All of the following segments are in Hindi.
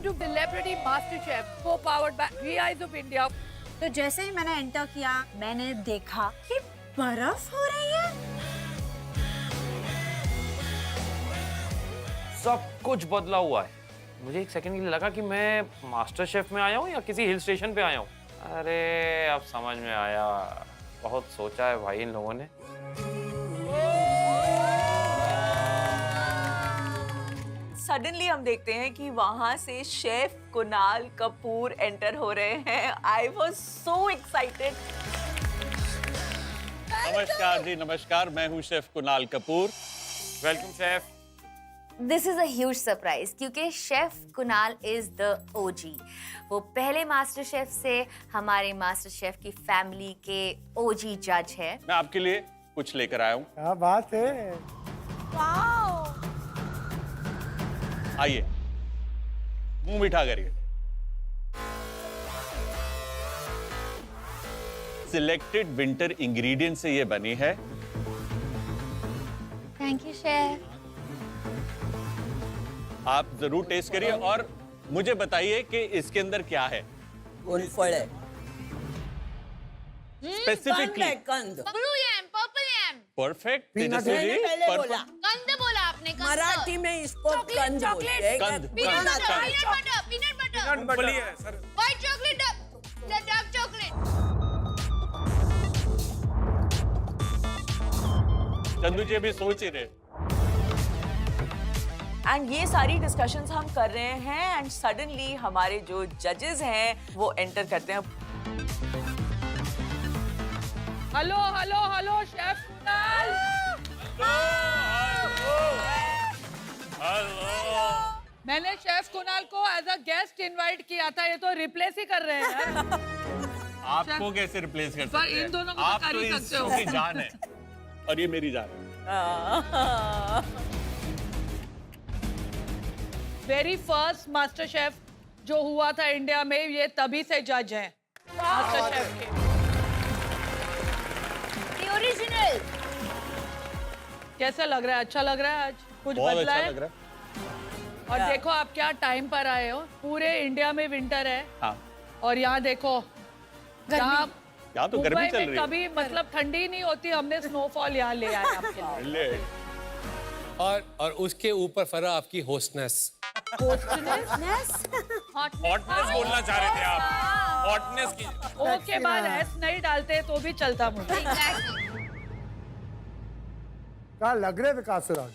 Welcome to Celebrity MasterChef, co-powered by Three Eyes of India. तो जैसे ही मैंने एंटर किया मैंने देखा कि बर्फ हो रही है। सब कुछ बदला हुआ है। मुझे एक सेकंड के लिए लगा कि मैं मास्टर शेफ में आया हूँ या किसी हिल स्टेशन पे आया हूँ। अरे अब समझ में आया, बहुत सोचा है भाई इन लोगों ने। सडनली हम देखते हैं कि वहां से शेफ कुणाल कपूर एंटर हो रहे हैं। I was so excited. नमस्कार जी, नमस्कार। मैं हूँ chef Kunal Kapoor. Welcome chef. This is a huge surprise क्योंकि chef Kunal is the OG. वो पहले मास्टर शेफ से हमारे मास्टर शेफ की फैमिली के ओजी जज है। मैं आपके लिए कुछ लेकर आया हूँ। क्या बात है। आइए, मुंह मीठा करिए। सिलेक्टेड विंटर इंग्रेडिएंट से ये बनी है। Thank you chef. आप जरूर टेस्ट करिए और मुझे बताइए कि इसके अंदर क्या है। कौन फल है? स्पेसिफिकली कंद। ब्लू यम, पर्पल यम। परफेक्ट। Peanut मैंने पहले बोला, कंद बोला आपने, कंद। मराठी में इसको कंद बोलते हैं। कंद, पीनट कंद, बटर, कंद। Peanut butter. मूंगफली है sir. White chocolate, dark chocolate. Chandu ji अभी सोच ही रहे। एंड ये सारी डिस्कशंस हम कर रहे हैं एंड सडनली हमारे जो जजेस हैं वो एंटर करते हैं। Hello hello hello chef Kunal. मैंने शेफ कुणाल को एज अ गेस्ट इनवाइट किया था, ये तो रिप्लेस ही कर रहे हैं। आपको कैसे रिप्लेस कर सकते पर हैं? इन दोनों को तो आप कर तो ही इस सकते हो। शो की जान है और ये मेरी जान है। वेरी फर्स्ट मास्टर शेफ जो हुआ था इंडिया में, ये तभी से जज हैं मास्टर शेफ के। ओरिजिनल। कैसा लग रहा है? अच्छा लग रहा है? आज कुछ बहुत बदला अच्छा है? लग रहा है। और देखो आप क्या टाइम पर आए हो। पूरे इंडिया में विंटर है हाँ, और यहाँ देखो, यहाँ तो गर्मी मुंबई चल में रही है। कभी मतलब ठंडी नहीं होती, हमने स्नोफॉल यहाँ ले आए आपके लिए। ले। और उसके ऊपर फरा आपकी होस्टनेस। हॉटनेस बोलना चाह रहे थे आप। हॉटनेस की। ओ के बाद एस नहीं डालते तो भी चलता मुझे। क्या लग रहे विकास राज?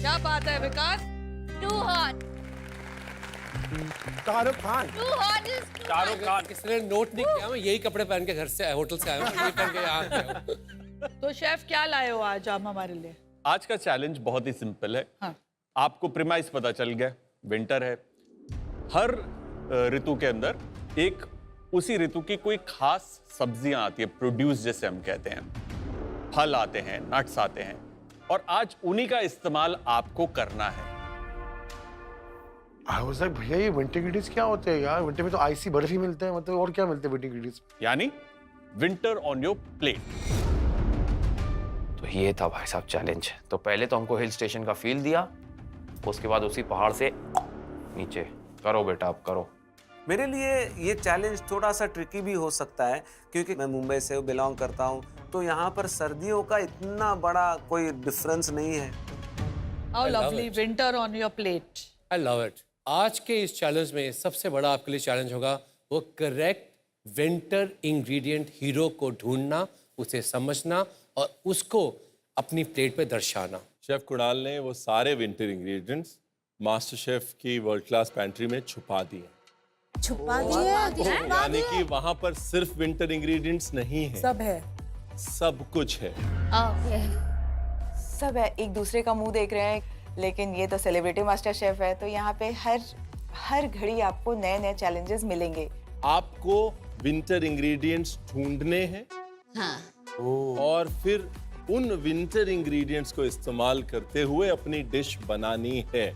क्या बात है Vikas? Too hot, Shahrukh Khan. Too hot is Shahrukh Khan. किसने नोट नहीं किया? मैं यही कपड़े पहन के घर से होटल से आया हूँ, यही पहन के यहाँ आया हूँ। तो शेफ क्या लाए हो आज आप हमारे लिए? आज का चैलेंज बहुत ही सिंपल है। हाँ। आपको प्रीमाइस पता चल गया, विंटर है। हर ऋतु के अंदर एक उसी ऋतु की कोई खास सब्जियां आती है, प्रोड्यूस जैसे हम कहते हैं। फल आते हैं, नट्स आते हैं और आज उन्हीं का इस्तेमाल आपको करना है। आई वाज लाइक भैया ये विंटर इंग्रेडिएंट्स क्या होते हैं यार? विंटर में तो आइसी बर्फ ही मिलते हैं, मतलब और क्या मिलते हैं विंटर इंग्रेडिएंट्स? यानी विंटर ऑन योर प्लेट। तो ये था भाई साहब चैलेंज। तो पहले तो हमको हिल स्टेशन का फील दिया, उसके बाद उसी पहाड़ से नीचे। करो बेटा अब करो। मेरे लिए ये चैलेंज थोड़ा सा ट्रिकी भी हो सकता है क्योंकि मैं मुंबई से बिलोंग करता हूँ, तो यहाँ पर सर्दियों का इतना बड़ा कोई डिफरेंस नहीं है। How I love lovely, it. Winter on your plate. I love it. आज के इस चैलेंज में सबसे बड़ा आपके लिए चैलेंज होगा वो करेक्ट विंटर इंग्रेडिएंट हीरो को ढूंढना, उसे समझना और उसको अपनी प्लेट पे दर्शाना। शेफ कुणाल ने वो सारे विंटर इंग्रेडिएंट्स मास्टर शेफ की वर्ल्ड क्लास पैंट्री में छुपा दिए। छुपा दिए। यानी कि वहां पर सिर्फ विंटर इंग्रेडिएंट्स नहीं है, सब है। सब कुछ है। सब है, एक दूसरे का मुंह देख रहे हैं, लेकिन ये तो सेलिब्रिटी मास्टर शेफ है तो यहाँ पे हर घड़ी आपको नए नए चैलेंजेस मिलेंगे। आपको विंटर इंग्रेडिएंट्स ढूंढने हैं। और फिर उन विंटर इंग्रेडिएंट्स को इस्तेमाल करते हुए अपनी डिश बनानी है।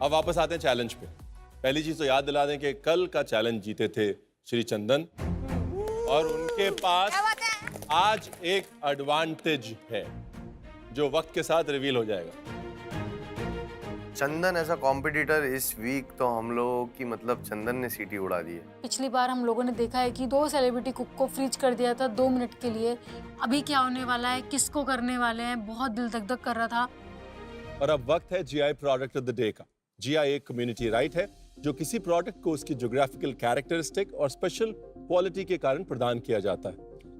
अब वापस आते हैं चैलेंज पे। पहली चीज तो याद दिला दें कि कल का चैलेंज जीते थे श्री चंदन और उनके पास आज एक एडवांटेज है जो वक्त के साथ रिवील हो जाएगा। चंदन ऐसा कॉम्पिटिटर इस वीक तो हम लोगों की मतलब चंदन ने सीटी उड़ा दी है। पिछली बार हम लोगों ने देखा है कि 2 सेलिब्रिटी कुक को फ्रीज कर दिया था 2 मिनट के लिए। अभी क्या होने वाला है, किसको करने वाले हैं, बहुत दिल धक धक कर रहा था। और अब वक्त है GI product of the day का। जीआई एक कम्युनिटी राइट है जो किसी प्रोडक्ट को उसकी ज्योग्राफिकल कैरेक्टरिस्टिक और स्पेशल क्वालिटी के कारण प्रदान किया जाता है।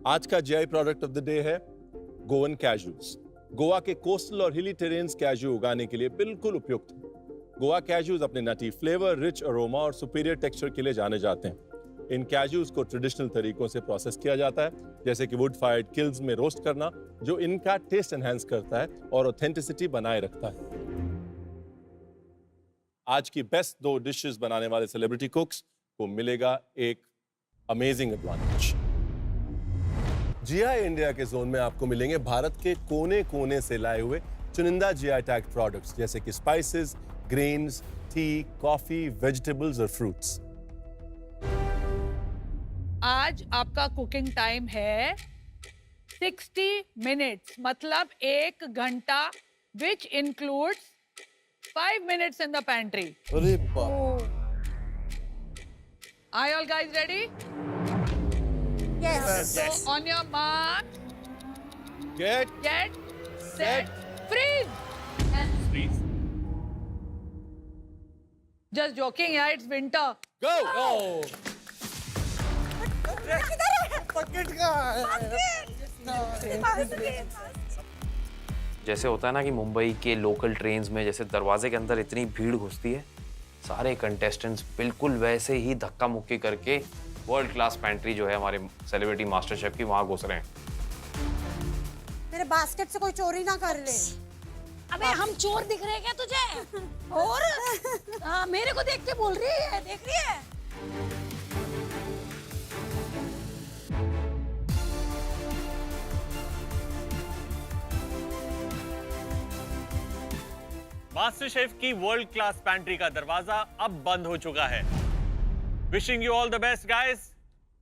आज का GI product of the day है गोवन कैजूस। गोवा के कोस्टल और हिली टेरेन्स कैजू उगाने के लिए बिल्कुल उपयुक्त है। गोवा कैजूस अपने नटी फ्लेवर, रिच अरोमा और सुपीरियर टेक्सचर के लिए जाने जाते हैं। इन कैजूस को ट्रेडिशनल तरीकों से प्रोसेस किया जाता है, जैसे कि वुड फायर्ड किल्स में रोस्ट करना, जो इनका टेस्ट एनहांस करता है और ऑथेंटिसिटी बनाए रखता है। आज की बेस्ट 2 डिशेस बनाने वाले सेलिब्रिटी कुक्स को मिलेगा एक अमेजिंग एडवांटेज। जीआई इंडिया के जोन में आपको मिलेंगे भारत के कोने कोने से लाए हुए चुनिंदा जीआई टैग प्रोडक्ट्स, जैसे कि spices, grains, T, coffee, vegetables और फ्रूट्स। आज आपका कुकिंग टाइम है 60 मिनट्स, मतलब 1 घंटा, which includes 5 minutes in the pantry. अरे बाप। Are you all guys ready? Yes. So on your mark, Get set, freeze. Freeze. Just joking, yeah. It's winter. go. जैसे होता है ना कि मुंबई के लोकल ट्रेन्स में जैसे दरवाजे के अंदर इतनी भीड़ घुसती है, सारे कंटेस्टेंट्स बिल्कुल वैसे ही धक्का मुक्की करके वर्ल्ड क्लास पैंट्री जो है हमारे सेलिब्रिटी मास्टर शेफ की, वहां घुस रहे हैं। मेरे बास्केट से कोई चोरी ना कर ले। अबे हम चोर दिख रहे हैं क्या तुझे? और मेरे को देख के बोल रही है, देख रही है? मास्टर शेफ की वर्ल्ड क्लास पैंट्री का दरवाजा अब बंद हो चुका है। Wishing you all the best guys.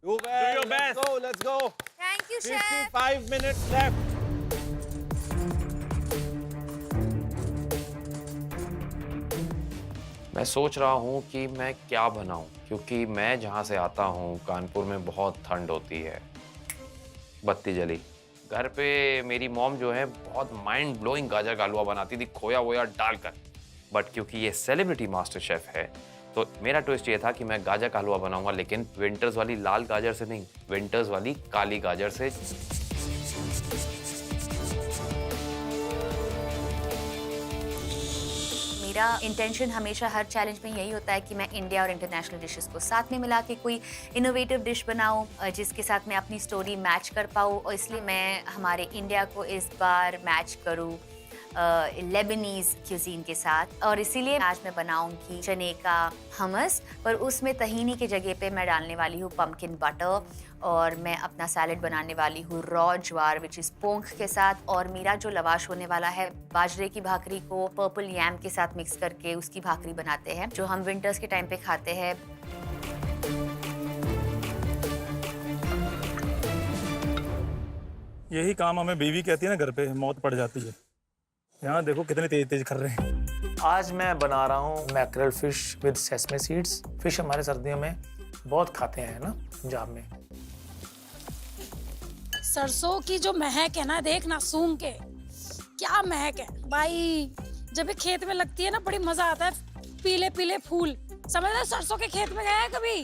Do your best. Let's go. Thank you chef. 55 minutes left. मैं सोच रहा हूँ कि मैं क्या बनाऊं, क्योंकि मैं जहाँ से आता हूँ कानपुर में बहुत ठंड होती है, बत्ती जली। घर पे मेरी मॉम जो है बहुत माइंड ब्लोइंग गाजर का हलवा बनाती थी, खोया वोया डालकर। बट क्योंकि ये सेलिब्रिटी मास्टर शेफ है तो मेरा ट्विस्ट ये था कि मैं गाजर का हलवा बनाऊंगा, लेकिन विंटर्स वाली लाल गाजर से नहीं, विंटर्स वाली काली गाजर से। मेरा इंटेंशन हमेशा हर चैलेंज में यही होता है कि मैं इंडिया और इंटरनेशनल डिशेस को साथ में मिला के कोई इनोवेटिव डिश बनाऊं जिसके साथ मैं अपनी स्टोरी मैच कर पाऊं, और इसलिए मैं हमारे इंडिया को इस बार मैच करूं लेबनीज क्यूजीन के साथ। और इसीलिए आज मैं बनाऊंगी चने का हमस, पर उसमें तहीनी की जगह पे मैं डालने वाली हूँ पम्पकिन बटर, और मैं अपना सैलेड बनाने वाली हूँ रॉ ज्वार विच इज पोंख के साथ। और मेरा जो लवाश होने वाला है बाजरे की भाकरी को पर्पल यैम के साथ मिक्स करके उसकी भाकरी बनाते हैं, जो हम विंटर्स के टाइम पे खाते हैं। यही काम हमें बीवी कहती है ना, घर पे मौत पड़ जाती है। यहाँ देखो कितने तेज तेज कर रहे हैं। आज मैं बना रहा हूँ mackerel fish with sesame seeds. Fish हमारे सर्दियों में बहुत खाते हैं ना पंजाब में। सरसों की जो महक है ना, देख ना सूंघ के क्या महक है भाई। जब ये खेत में लगती है ना बड़ी मजा आता है। पीले पीले फूल, समझ रहे? सरसों के खेत में गया है कभी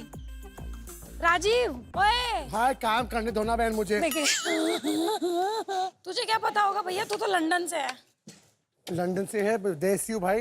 राजीव? ओए हाँ, काम करने दो ना बहन मुझे। तुझे क्या पता होगा भैया, तू तो लंदन से है। लंदन से है, देसी हूँ भाई।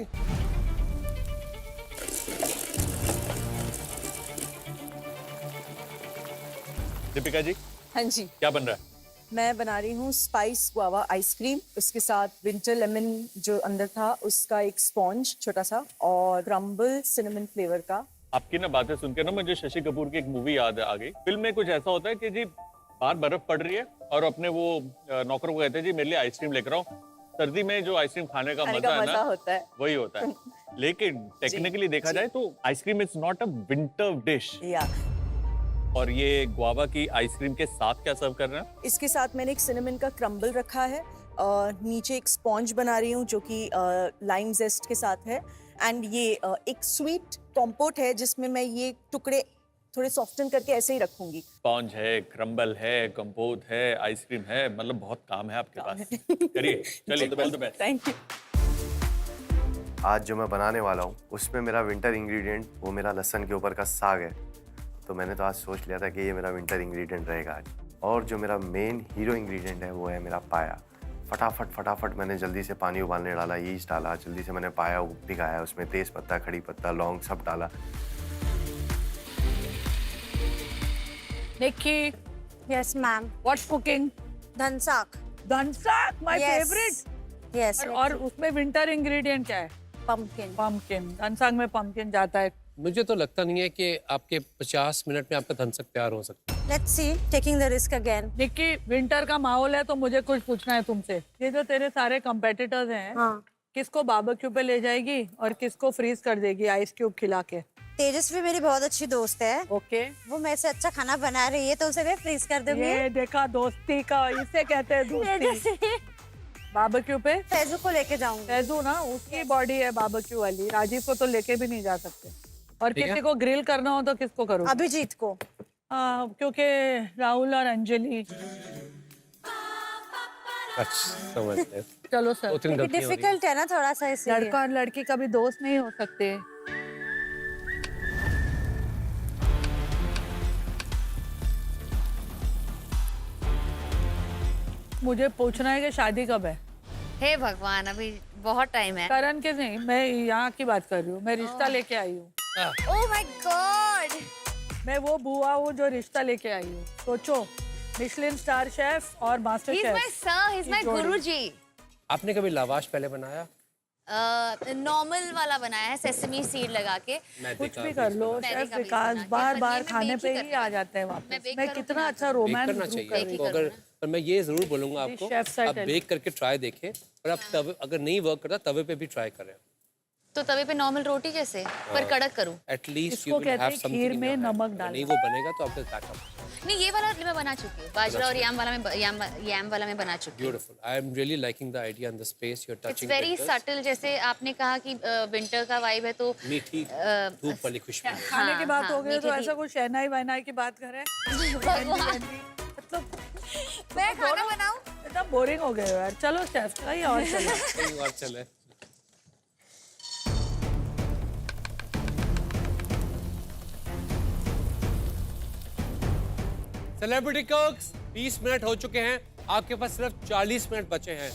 दीपिका जी, हाँ जी, क्या बन रहा है? मैं बना रही हूँ स्पाइस गुआवा आइसक्रीम। उसके साथ विंटर लेमन जो अंदर था उसका एक स्पॉन्ज छोटा सा, और क्रम्बल सिनेमन फ्लेवर का। आपकी ना बातें सुनकर ना मुझे शशि कपूर की एक मूवी याद आ गई। फिल्म में कुछ ऐसा होता है कि जी बाहर बर्फ पड़ रही है और अपने वो नौकर को कहते हैं जी मेरे लिए आइसक्रीम लेकर आओ। सर्दी में जो आइसक्रीम खाने का मजा है ना, होता है वही होता है। लेकिन टेक्निकली देखा जाए तो ice cream is not a winter dish. और ये गुआवा की आइसक्रीम के साथ क्या सर्व कर रहे हैं? इसके साथ मैंने एक सिनेमन का क्रम्बल रखा है, नीचे एक स्पॉन्ज बना रही हूँ जो कि लाइम जेस्ट के साथ है। एंड ये एक स्वीट कॉम्पोट है जिसमें मैं ये टुकड़े थोड़े सॉफ्टन करके ऐसे ही रखूंगी। स्पॉन्ज है, क्रम्बल है, कंपोट है, आइसक्रीम है, मतलब बहुत काम है आपके पास। करिए, चलिए, all the best. Thank you. आज जो मैं बनाने वाला हूँ उसमें मेरा विंटर इंग्रेडिएंट वो मेरा लहसुन के ऊपर का साग है। तो मैंने तो आज सोच लिया था कि ये मेरा विंटर इंग्रेडिएंट रहेगा आज। और जो मेरा मेन हीरो इंग्रेडिएंट है वो है मेरा पाया। फटाफट मैंने जल्दी से पानी उबालने डाला, यीस्ट डाला, जल्दी से मैंने पाया भिगाया, उसमें तेज पत्ता, खड़ी पत्ता, लौंग सब डाला। Nikki, Yes, ma'am. what's cooking? Dhansak. Dhansak, my Yes. favorite. Yes. और उसमें विंटर इंग्रेडिएंट क्या है? pumpkin. Pumpkin. धनसाग में pumpkin जाता है। मुझे तो लगता नहीं है कि आपके 50 मिनट में आपका धनसक तैयार हो सकता है। Let's see. Taking the risk again. Nikki, winter का माहौल है तो मुझे कुछ पूछना है तुमसे। ये जो तेरे सारे कंपेटिटर्स हैं, हाँ. किसको बारबेक्यू पे ले जाएगी और किसको फ्रीज कर देगी आइस क्यूब खिला के? तेजस्वी मेरी बहुत अच्छी दोस्त है। ओके। वो मेरे से अच्छा खाना बना रही है तो उसे मैं फ्रीज कर दूंगी। ये देखा दोस्ती का, इसे कहते हैं दोस्ती। बारबेक्यू पे फैजू को लेके जाऊंगी। फैजू ना, उसकी बॉडी है बारबेक्यू वाली। राजीव को तो लेके भी नहीं जा सकते। और ठीक है। किसी को ग्रिल करना हो तो किसको करो? अभिजीत को। क्योंकि राहुल और अंजलि। अच्छा, समझ गए। चलो सर। उतनी गलती हो रही है। डिफिकल्ट है ना थोड़ा सा इसलिए। लड़का और लड़की कभी दोस्त नहीं हो सकते। मुझे पूछना है कि शादी कब है? हे भगवान, अभी बहुत टाइम है। करण के नहीं, मैं यहाँ की बात कर रही हूँ। मैं रिश्ता लेके आई हूँ। ओह माय गॉड। मैं वो बुआ हूँ जो रिश्ता लेके आई हूँ। सोचो, मिशलिन स्टार शेफ और master he is chef. My sir, he is my guruji. आपने कभी लावाश पहले बनाया? नॉर्मल वाला बनाया है, सेसमी सीड लगा के। कुछ भी कर लो, शेफ विकास बार बार खाने पे ही आ जाते हैं वापस। मैं कितना अच्छा रोमांस करना चाहिए आपको। अगर पर मैं ये जरूर बोलूंगा आपको, शेफ आप बेक करके ट्राई देखें और आप तवे, अगर नहीं वर्क करता तवे पे भी ट्राई करें। तो तवे पे नॉर्मल रोटी जैसे, पर कड़क करूं। एटलीस्ट इसको कहते हैं खीर में नमक डालना। नहीं वो बनेगा तो आपका बैकअप। नहीं, ये वाला मैं बना चुकी हूँ। बाजरा और याम वाला मैं याम वाला मैं बना चुकी हूँ। Beautiful. I am really liking the idea and the space you are it's touching. Very subtle. जैसे आपने कहा कि विंटर का वाइब है तो मीठी धूप वाली खुशबू। खाने की बात हाँ, हो गई तो मीठी ऐसा कुछ शहनाई वहनाई की बात करें। मतलब मैं खाना बनाऊं? इतना बोरिंग हो गए हो यार। चलो शेफ, कहीं और चलो। कहीं और चले। सेलिब्रिटी कुक्स 20 मिनट हो चुके हैं, आपके पास सिर्फ 40 मिनट बचे हैं।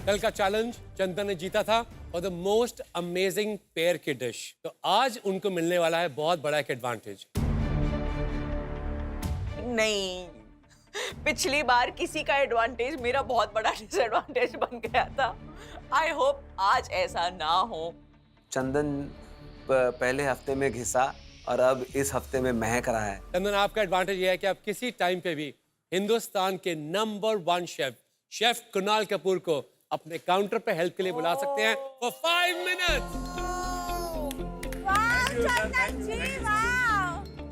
कल का चैलेंज चंदन ने जीता था और द मोस्ट अमेजिंग पेयर की डिश। तो आज उनको मिलने वाला है बहुत बड़ा एक एडवांटेज। नहीं, पिछली बार किसी का एडवांटेज मेरा बहुत बड़ा डिसएडवांटेज बन गया था। आई होप आज ऐसा ना हो। चंदन पहले हफ्ते में घिसा और अब इस हफ्ते में महक रहा है। चंदन, आपका एडवांटेज ये है कि आप किसी टाइम पे भी हिंदुस्तान के नंबर 1 शेफ कुणाल कपूर को अपने काउंटर पे हेल्प के लिए बुला सकते हैं फॉर 5 मिनट्स।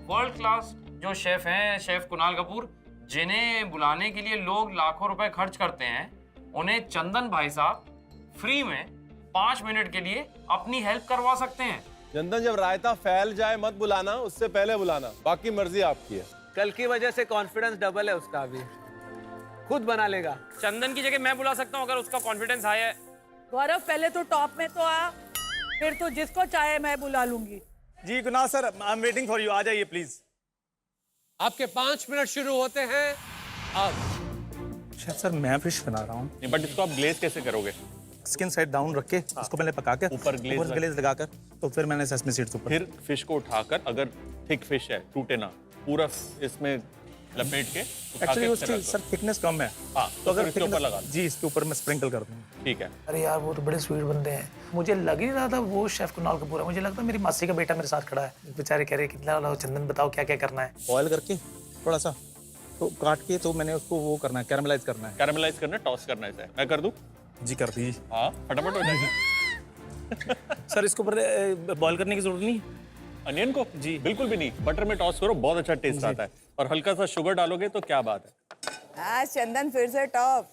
वर्ल्ड क्लास जो शेफ हैं, शेफ कुणाल कपूर, जिन्हें बुलाने के लिए लोग लाखों रुपए खर्च करते हैं, उन्हें चंदन भाई साहब फ्री में 5 मिनट के लिए अपनी हेल्प करवा सकते हैं। चंदन, जब रायता फैल जाए मत बुलाना, उससे पहले बुलाना, बाकी मर्जी आपकी है। कल की वजह से कॉन्फिडेंस डबल है उसका, अभी खुद बना लेगा। चंदन की जगह मैं बुला सकता हूँ अगर उसका कॉन्फिडेंस हाई है। गौरव, पहले तो टॉप में तो आ, फिर तो जिसको चाहे मैं बुला लूंगी। जी Kunal sir, I am waiting for you. आ जाइए प्लीज। आपके 5 मिनट शुरू होते हैं अब। शेफ सर, मैं फिश बना रहा हूँ। बट इसको आप ग्लेज कैसे करोगे? स्किन साइड डाउन रख के इसको पहले पका के ऊपर ग्लेज लगाकर, तो फिर मैंने सेसमी सीड्स ऊपर। फिर फिश को उठाकर, अगर थिक फिश है, टूटे ना, पूरा इसमें लपेट के एक्चुअली उसकी सर थिकनेस कम है। हाँ, तो अगर इसके ऊपर लगा जी, इसके ऊपर मैं स्प्रिंकल कर दूँ। ठीक है। अरे यार, वो तो बड़े स्वीट बंदे हैं। मुझे लग ही रहा था वो शेफ कुणाल कपूर है। मुझे लगता मेरी मासी का बेटा मेरे साथ खड़ा है। बेचारे कह रहे कितना वाला चंदन, बताओ क्या क्या करना है। बॉयल करके थोड़ा सा तो काट के, तो मैंने उसको वो करना है, कैरामलाइज करना है। कैरामलाइज करना, टॉस करना है। मैं कर दूं? जी कर दीजिए। हाँ, फटाफट हो जाएगा। सर, इसको ऊपर बॉयल करने की जरूरत नहीं? अनियन को जी बिल्कुल भी नहीं, बटर में टॉस करो, बहुत अच्छा टेस्ट आता है। और हल्का सा शुगर डालोगे तो क्या बात है। आज चंदन फिर से टॉप।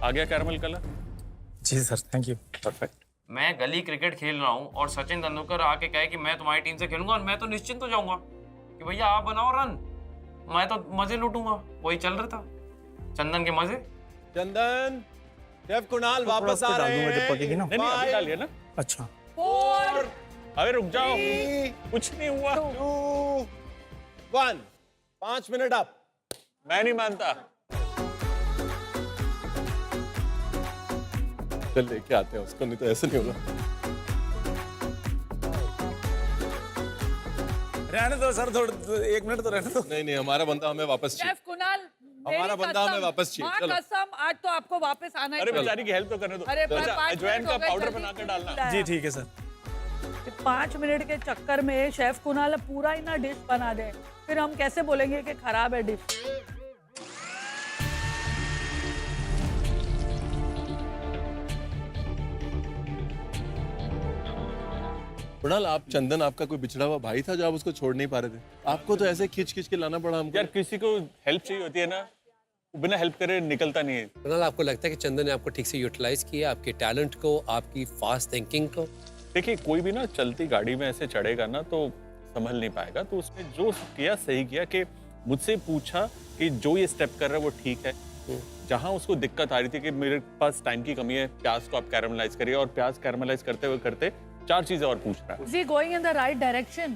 आ गया कैरमल कलर? जी सर, थैंक यू। परफेक्ट। मैं गली क्रिकेट खेल रहा हूँ और सचिन तेंदुलकर आके कहे कि मैं तुम्हारी टीम से खेलूंगा, और मैं तो निश्चिंत हो जाऊंगा कि भैया आप बनाओ रन, मैं तो मजे लूटूंगा। वही चल रहा था, चंदन के मजे। चंदन, शेफ कुणाल वापस आ रहे हैं। पकेगी ना? नहीं नहीं, अभी डालिए ना। अच्छा। 4 अरे रुक जाओ, कुछ नहीं हुआ। 2 1 5 मिनट अप। मैं नहीं मानता। चल लेके आते हैं उसको, नहीं तो ऐसे नहीं होगा। रहने दो सर, थोड़ा 1 मिनट तो रहने दो। नहीं नहीं, हमारा बंदा हमें वापस चाहिए। शेफ कुणाल, हमारा मेरी बंदा हमें कसम, वापस चाहिए, माँ चलो। कसम, आज तो आपको वापस आना ही अरे पड़ेगा। बेचारी की हेल्प तो करने दो। अरे पर अच्छा, 5 अजवाइन मिनट का हो गए, पाउडर जल्दी बनाकर डालना। जी ठीक है सर। 5 मिनट के चक्कर में शेफ कुणाल पूरा ही ना डिश बना दे, फिर हम कैसे बोलेंगे कि खराब है डिश। कुणाल, आप चंदन आपका कोई बिछड़ा हुआ भाई था जो आप उसको छोड़ नहीं पा रहे थे? आपको तो ऐसे खींच खींच के लाना पड़ा हमको। यार किसी को हेल्प चाहिए होती है ना, बिना हेल्प करे निकलता नहीं है। कुणाल, आपको लगता है कि चंदन ने आपको ठीक से यूटिलाइज किया, आपके टैलेंट को, आपकी फास्ट थिंकिंग को? देखिए, कोई भी ना चलती गाड़ी में ऐसे चढ़ेगा ना तो संभल नहीं पाएगा। तो उसने जो किया सही किया कि मुझसे पूछा कि जो ये स्टेप कर रहा है वो ठीक है। जहां उसको दिक्कत आ रही थी कि मेरे पास टाइम की कमी है, प्याज को आप कैरामलाइज करिए, और प्याज कैरामलाइज करते हुए करते 4 चीजें और पूछ रहा है। Is he going in the right direction?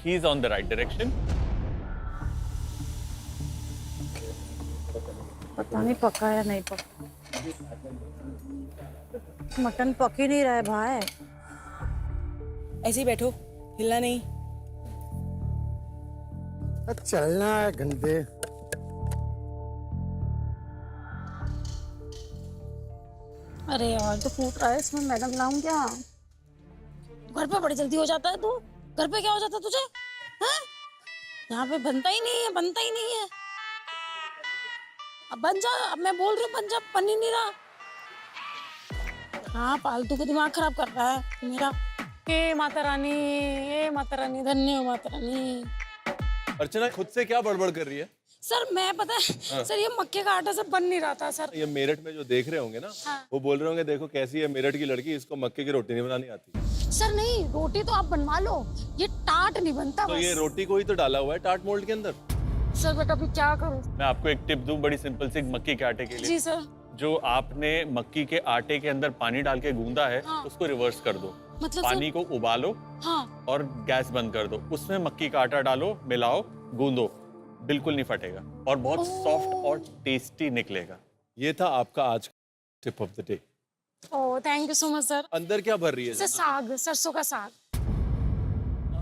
He is on the right direction. पता नहीं पका या नहीं पका। मटन पक ही नहीं रहा है भाई। ऐसे ही बैठो, हिलना नहीं। चलना है गंदे। अरे यार, तो फूट रहा है इसमें, मैडम लाऊं क्या? घर पे बड़ी जल्दी हो जाता है तू। घर पे क्या हो जाता है तुझे? हैं? यहाँ पे बनता ही नहीं है, बनता ही नहीं है। अब बन जा, अब मैं बोल रही हूँ बन जा, बन ही नहीं रहा। हाँ, फालतू का दिमाग खराब कर रहा है मेरा। हे माता रानी, हे माता रानी, धन्य हो माता रानी। अर्चना खुद से क्या बड़बड़ कर रही है? सर मैं पता है सर, ये मक्के का आटा से बन नहीं रहा था सर। ये मेरठ में जो देख रहे होंगे ना, हाँ। वो बोल रहे होंगे देखो कैसी है मेरठ की लड़की, इसको मक्के की रोटी नहीं बनानी आती। सर नहीं, रोटी तो आप बनवा लो, ये टाट नहीं बनता तो बस। ये रोटी को ही तो डाला हुआ है टाट मोल्ड के अंदर। सर बेटा अभी क्या करूं? मैं आपको एक टिप दूं, बड़ी सिंपल सी, मक्की के आटे के लिए। जी सर। जो आपने मक्की के आटे के अंदर पानी डाल के गूंदा है, हाँ। उसको रिवर्स कर दो। मतलब पानी को उबालो हाँ। और गैस बंद कर दो, उसमें मक्की का आटा डालो, मिलाओ, गूंदो, बिल्कुल नहीं फटेगा और बहुत सॉफ्ट और टेस्टी निकलेगा। ये था आपका आज का tip of the day. Oh thank you so much sir. अंदर क्या भर रही है? सर साग, सरसों का साग।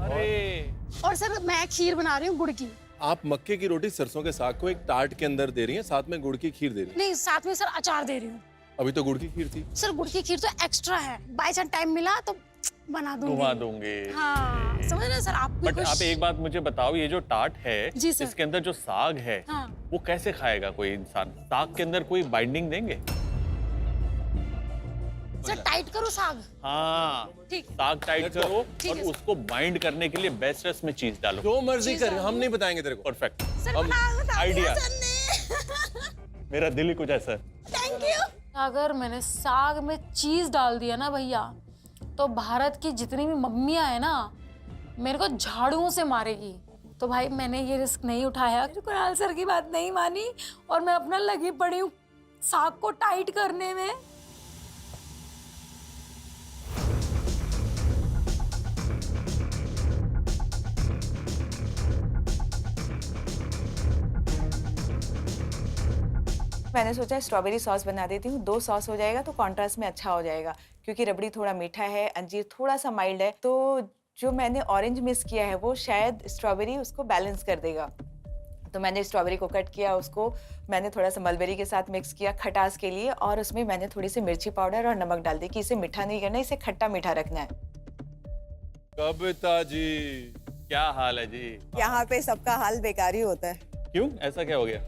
अरे और सर मैं खीर बना रही हूँ गुड़ की। आप मक्के की रोटी सरसों के साग को एक टाट के अंदर दे रही हैं, साथ में गुड़ की खीर दे रही हैं। नहीं, साथ में सर अचार दे रही हूँ। अभी तो गुड़ की खीर थी। सर गुड़ की खीर तो एक्स्ट्रा है, बाय चांस टाइम मिला तो बना दूंगी। घुमा दूंगे। हाँ, समझ रहे सर आप भी बट कुछ। आप एक बात मुझे बताओ, ये जो टाट है, जी सर। इसके अंदर जो साग है, हाँ। वो कैसे खाएगा कोई इंसान? साग के अंदर कोई बाइंडिंग देंगे? सर टाइट करो साग। हाँ, ठीक। साग टाइट करो ठीक और है सर। उसको बाइंड करने के लिए बेस्ट है इसमें चीज डालो। जो मर्जी जी कर, सर। हम नहीं बताएंगे तेरे को। परफेक्ट। सर हम बता दिया आइडिया। सर ने। मेरा दिल ही कुछ ऐसा है। Thank you. अगर मैंने साग में चीज डाल दिया ना भैया, तो भारत की जितनी भी मम्मियां है ना, मेरे को झाड़ुओं से मारेगी। तो भाई मैंने ये रिस्क नहीं उठाया, कुणाल सर की बात नहीं मानी और मैं अपना लगी पड़ी हूँ साग को टाइट करने में। मैंने सोचा स्ट्रॉबेरी सॉस बना देती हूँ, 2 सॉस हो जाएगा तो कॉन्ट्रास्ट में अच्छा हो जाएगा, क्योंकि रबड़ी थोड़ा मीठा है, अंजीर थोड़ा सा माइल्ड है, तो जो मैंने ऑरेंज मिक्स किया है वो शायद स्ट्रॉबेरी उसको बैलेंस कर देगा। तो मैंने स्ट्रॉबेरी को कट किया, उसको मैंने थोड़ा सा मलबेरी के साथ मिक्स किया खटास के लिए, और उसमें मैंने थोड़ी सी मिर्ची पाउडर और नमक डाल दी कि इसे मीठा नहीं करना, इसे खट्टा मीठा रखना है। कविता जी, क्या हाल है जी? यहाँ पे सबका हाल बेकार ही होता है। क्यों, ऐसा क्या हो गया?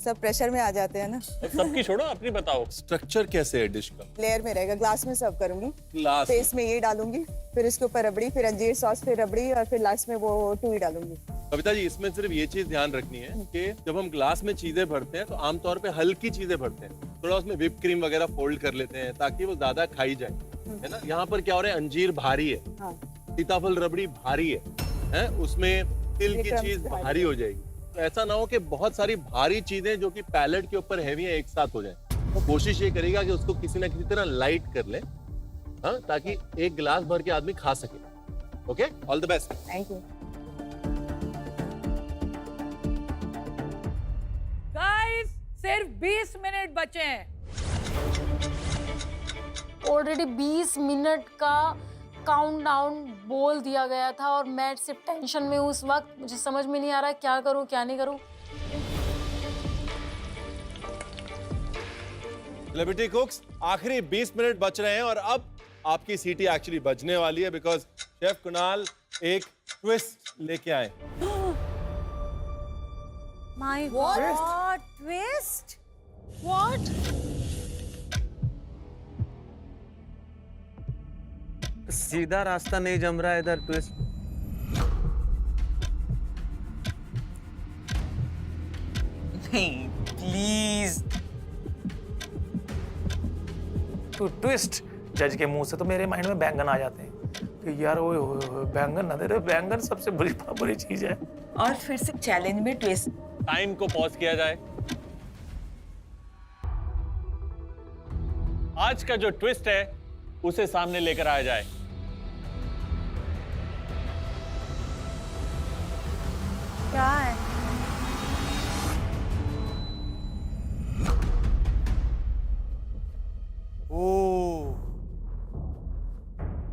सब प्रेशर में आ जाते हैं ना। सबकी छोड़ो, अपनी बताओ स्ट्रक्चर कैसे है डिश का? लेयर में रहेगा, ग्लास में सर्व करूंगी। ग्लास फेस में ये डालूंगी, फिर इसके ऊपर रबड़ी, फिर अंजीर सॉस, फिर रबड़ी और फिर लास्ट में वो टूई डालूंगी। कविता जी, इसमें सिर्फ ये चीज ध्यान रखनी है कि जब हम ग्लास में चीजें भरते हैं तो आमतौर पे हल्की चीजें भरते हैं, थोड़ा उसमें व्हिप क्रीम वगैरह फोल्ड कर लेते हैं ताकि वो ज्यादा खाई जाए, है ना। यहाँ पर क्या हो रहा है, अंजीर भारी है, सीताफल रबड़ी भारी है, उसमें तिल की चीज भारी हो जाएगी। तो ऐसा ना हो कि बहुत सारी भारी चीजें जो कि पैलेट के ऊपर हैवी है एक साथ हो जाए। तो कोशिश ये करेगा कि उसको किसी ना किसी तरह लाइट कर ले, हाँ, ताकि एक गिलास भर के आदमी खा सके। Okay, all the best. Thank you. Guys, सिर्फ 20 मिनट बचे हैं। ऑलरेडी 20 मिनट का काउंटडाउन बोल दिया गया था और मैं सिर्फ टेंशन में हूँ उस वक्त। मुझे समझ में नहीं आ रहा क्या करूँ क्या नहीं करूँ। सेलिब्रिटी कुक्स, आखिरी 20 मिनट बच रहे हैं और अब आपकी सीटी एक्चुअली बजने वाली है बिकॉज शेफ कुणाल एक ट्विस्ट लेके आए। My God, twist? व्हाट? सीधा रास्ता नहीं जम रहा है इधर, ट्विस्ट। नहीं प्लीज। तो ट्विस्ट जज के मुंह से तो मेरे माइंड में बैंगन आ जाते हैं कि यार वो बैंगन ना दे रहे, बैंगन सबसे बुरी चीज है। और फिर से चैलेंज में ट्विस्ट। टाइम को पॉज किया जाए। आज का जो ट्विस्ट है उसे सामने लेकर आया जाए। क्या है?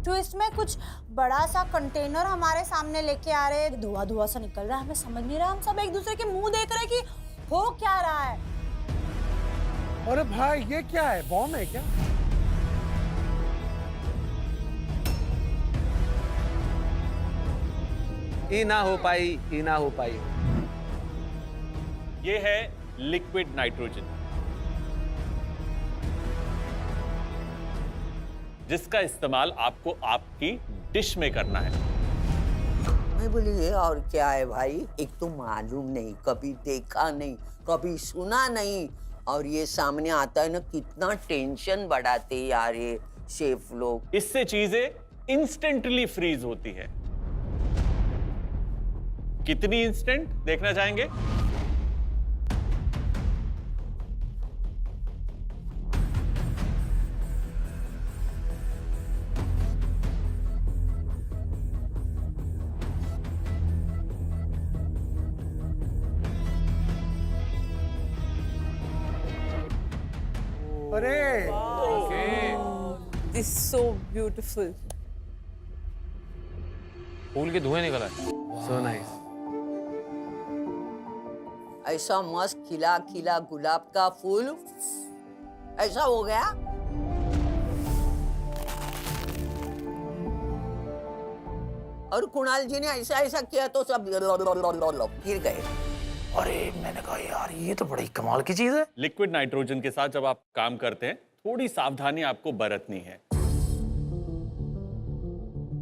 ट्विस्ट में कुछ बड़ा सा कंटेनर हमारे सामने लेके आ रहे हैं, धुआं धुआं सा निकल रहा है, हमें समझ नहीं रहा, हम सब एक दूसरे के मुंह देख रहे हैं कि हो क्या रहा है। अरे भाई ये क्या है, बॉम्ब है क्या? ये ना हो पाई, ये ना हो पाई। ये है लिक्विड नाइट्रोजन, जिसका इस्तेमाल आपको आपकी डिश में करना है। मैं बोली ये और क्या है भाई, एक तो मालूम नहीं, कभी देखा नहीं, कभी सुना नहीं, और ये सामने आता है ना, कितना टेंशन बढ़ाते यार ये शेफ लोग। इससे चीजें इंस्टेंटली फ्रीज होती है। कितनी इंस्टेंट देखना चाहेंगे? अरे दिस सो ब्यूटीफुल। फूल के धुएं निकला है। So nice. ऐसा मस्त खिला खिला गुलाब का फूल ऐसा हो गया। और कुणाल जी ने ऐसा ऐसा किया तो सब गिर गए। अरे मैंने कहा यार ये तो बड़ी कमाल की चीज है। लिक्विड नाइट्रोजन के साथ जब आप काम करते हैं, थोड़ी सावधानी आपको बरतनी है।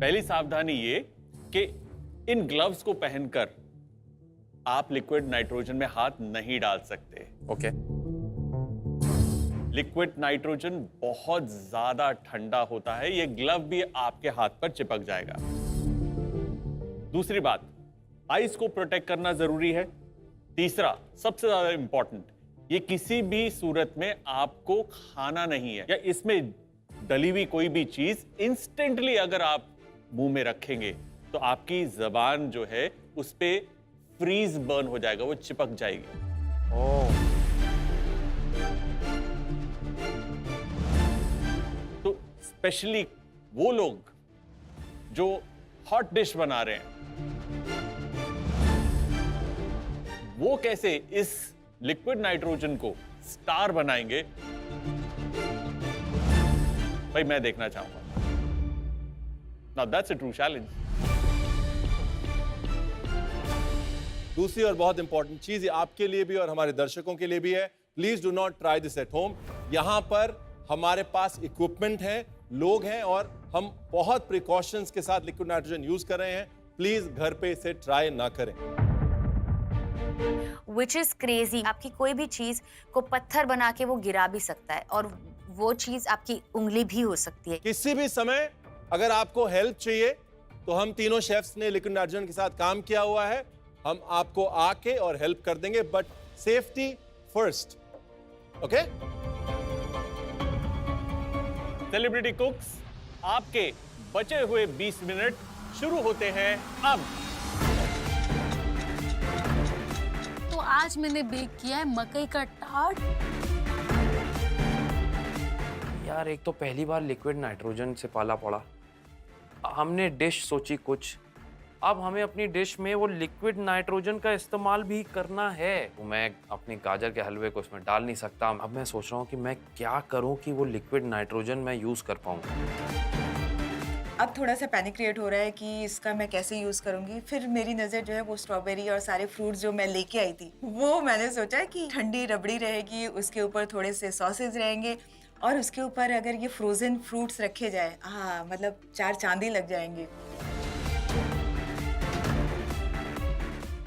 पहली सावधानी ये कि इन ग्लव्स को पहनकर आप लिक्विड नाइट्रोजन में हाथ नहीं डाल सकते। ओके। लिक्विड नाइट्रोजन बहुत ज्यादा ठंडा होता है, ये ग्लव भी आपके हाथ पर चिपक जाएगा। दूसरी बात, आइस को प्रोटेक्ट करना जरूरी है। तीसरा, सबसे ज्यादा इंपॉर्टेंट, ये किसी भी सूरत में आपको खाना नहीं है, या इसमें डली हुई कोई भी चीज इंस्टेंटली अगर आप मुंह में रखेंगे तो आपकी जबान जो है उस पे फ्रीज बर्न हो जाएगा, वो चिपक जाएगी। तो स्पेशली वो लोग जो हॉट डिश बना रहे हैं, वो कैसे इस लिक्विड नाइट्रोजन को स्टार बनाएंगे, भाई मैं देखना चाहूंगा। Now that's a true challenge. दूसरी और बहुत इंपॉर्टेंट चीज ये आपके लिए भी और हमारे दर्शकों के लिए भी है, please do not try this at home. यहाँ पर हमारे पास इक्विपमेंट है, लोग हैं और हम बहुत प्रिकॉशंस के साथ लिक्विड नाइट्रोजन यूज कर रहे हैं। प्लीज घर पे इसे ट्राई ना करें। Which is crazy. आपकी कोई भी चीज को पत्थर बना के वो गिरा भी सकता है और वो चीज आपकी उंगली भी हो सकती है। किसी भी समय अगर आपको हेल्प चाहिए तो हम तीनों शेफ्स ने लिक्विड नाइट्रोजन के साथ काम किया हुआ है, हम आपको आके और हेल्प कर देंगे, but safety first. Okay? Celebrity कुक्स, आपके बचे हुए 20 मिनट शुरू होते हैं अब। तो आज मैंने बेक किया है मकई का टार्ट। यार एक तो पहली बार लिक्विड नाइट्रोजन से पाला पड़ा, हमने डिश सोची कुछ, अब हमें अपनी डिश में वो लिक्विड नाइट्रोजन का इस्तेमाल भी करना है। तो मैं अपनी गाजर के हलवे को इसमें डाल नहीं सकता। अब मैं सोच रहा हूँ कि मैं क्या करूँ कि वो लिक्विड नाइट्रोजन मैं यूज कर पाऊँ। अब थोड़ा सा पैनिक क्रिएट हो रहा है कि इसका मैं कैसे यूज़ करूँगी। फिर मेरी नज़र जो है वो स्ट्रॉबेरी और सारे फ्रूट्स जो मैं लेके आई थी, वो मैंने सोचा कि ठंडी रबड़ी रहेगी, उसके ऊपर थोड़े से सॉसेज रहेंगे और उसके ऊपर अगर ये फ्रोजन फ्रूट्स रखे जाए, हाँ मतलब 4 चांदी लग जाएंगे।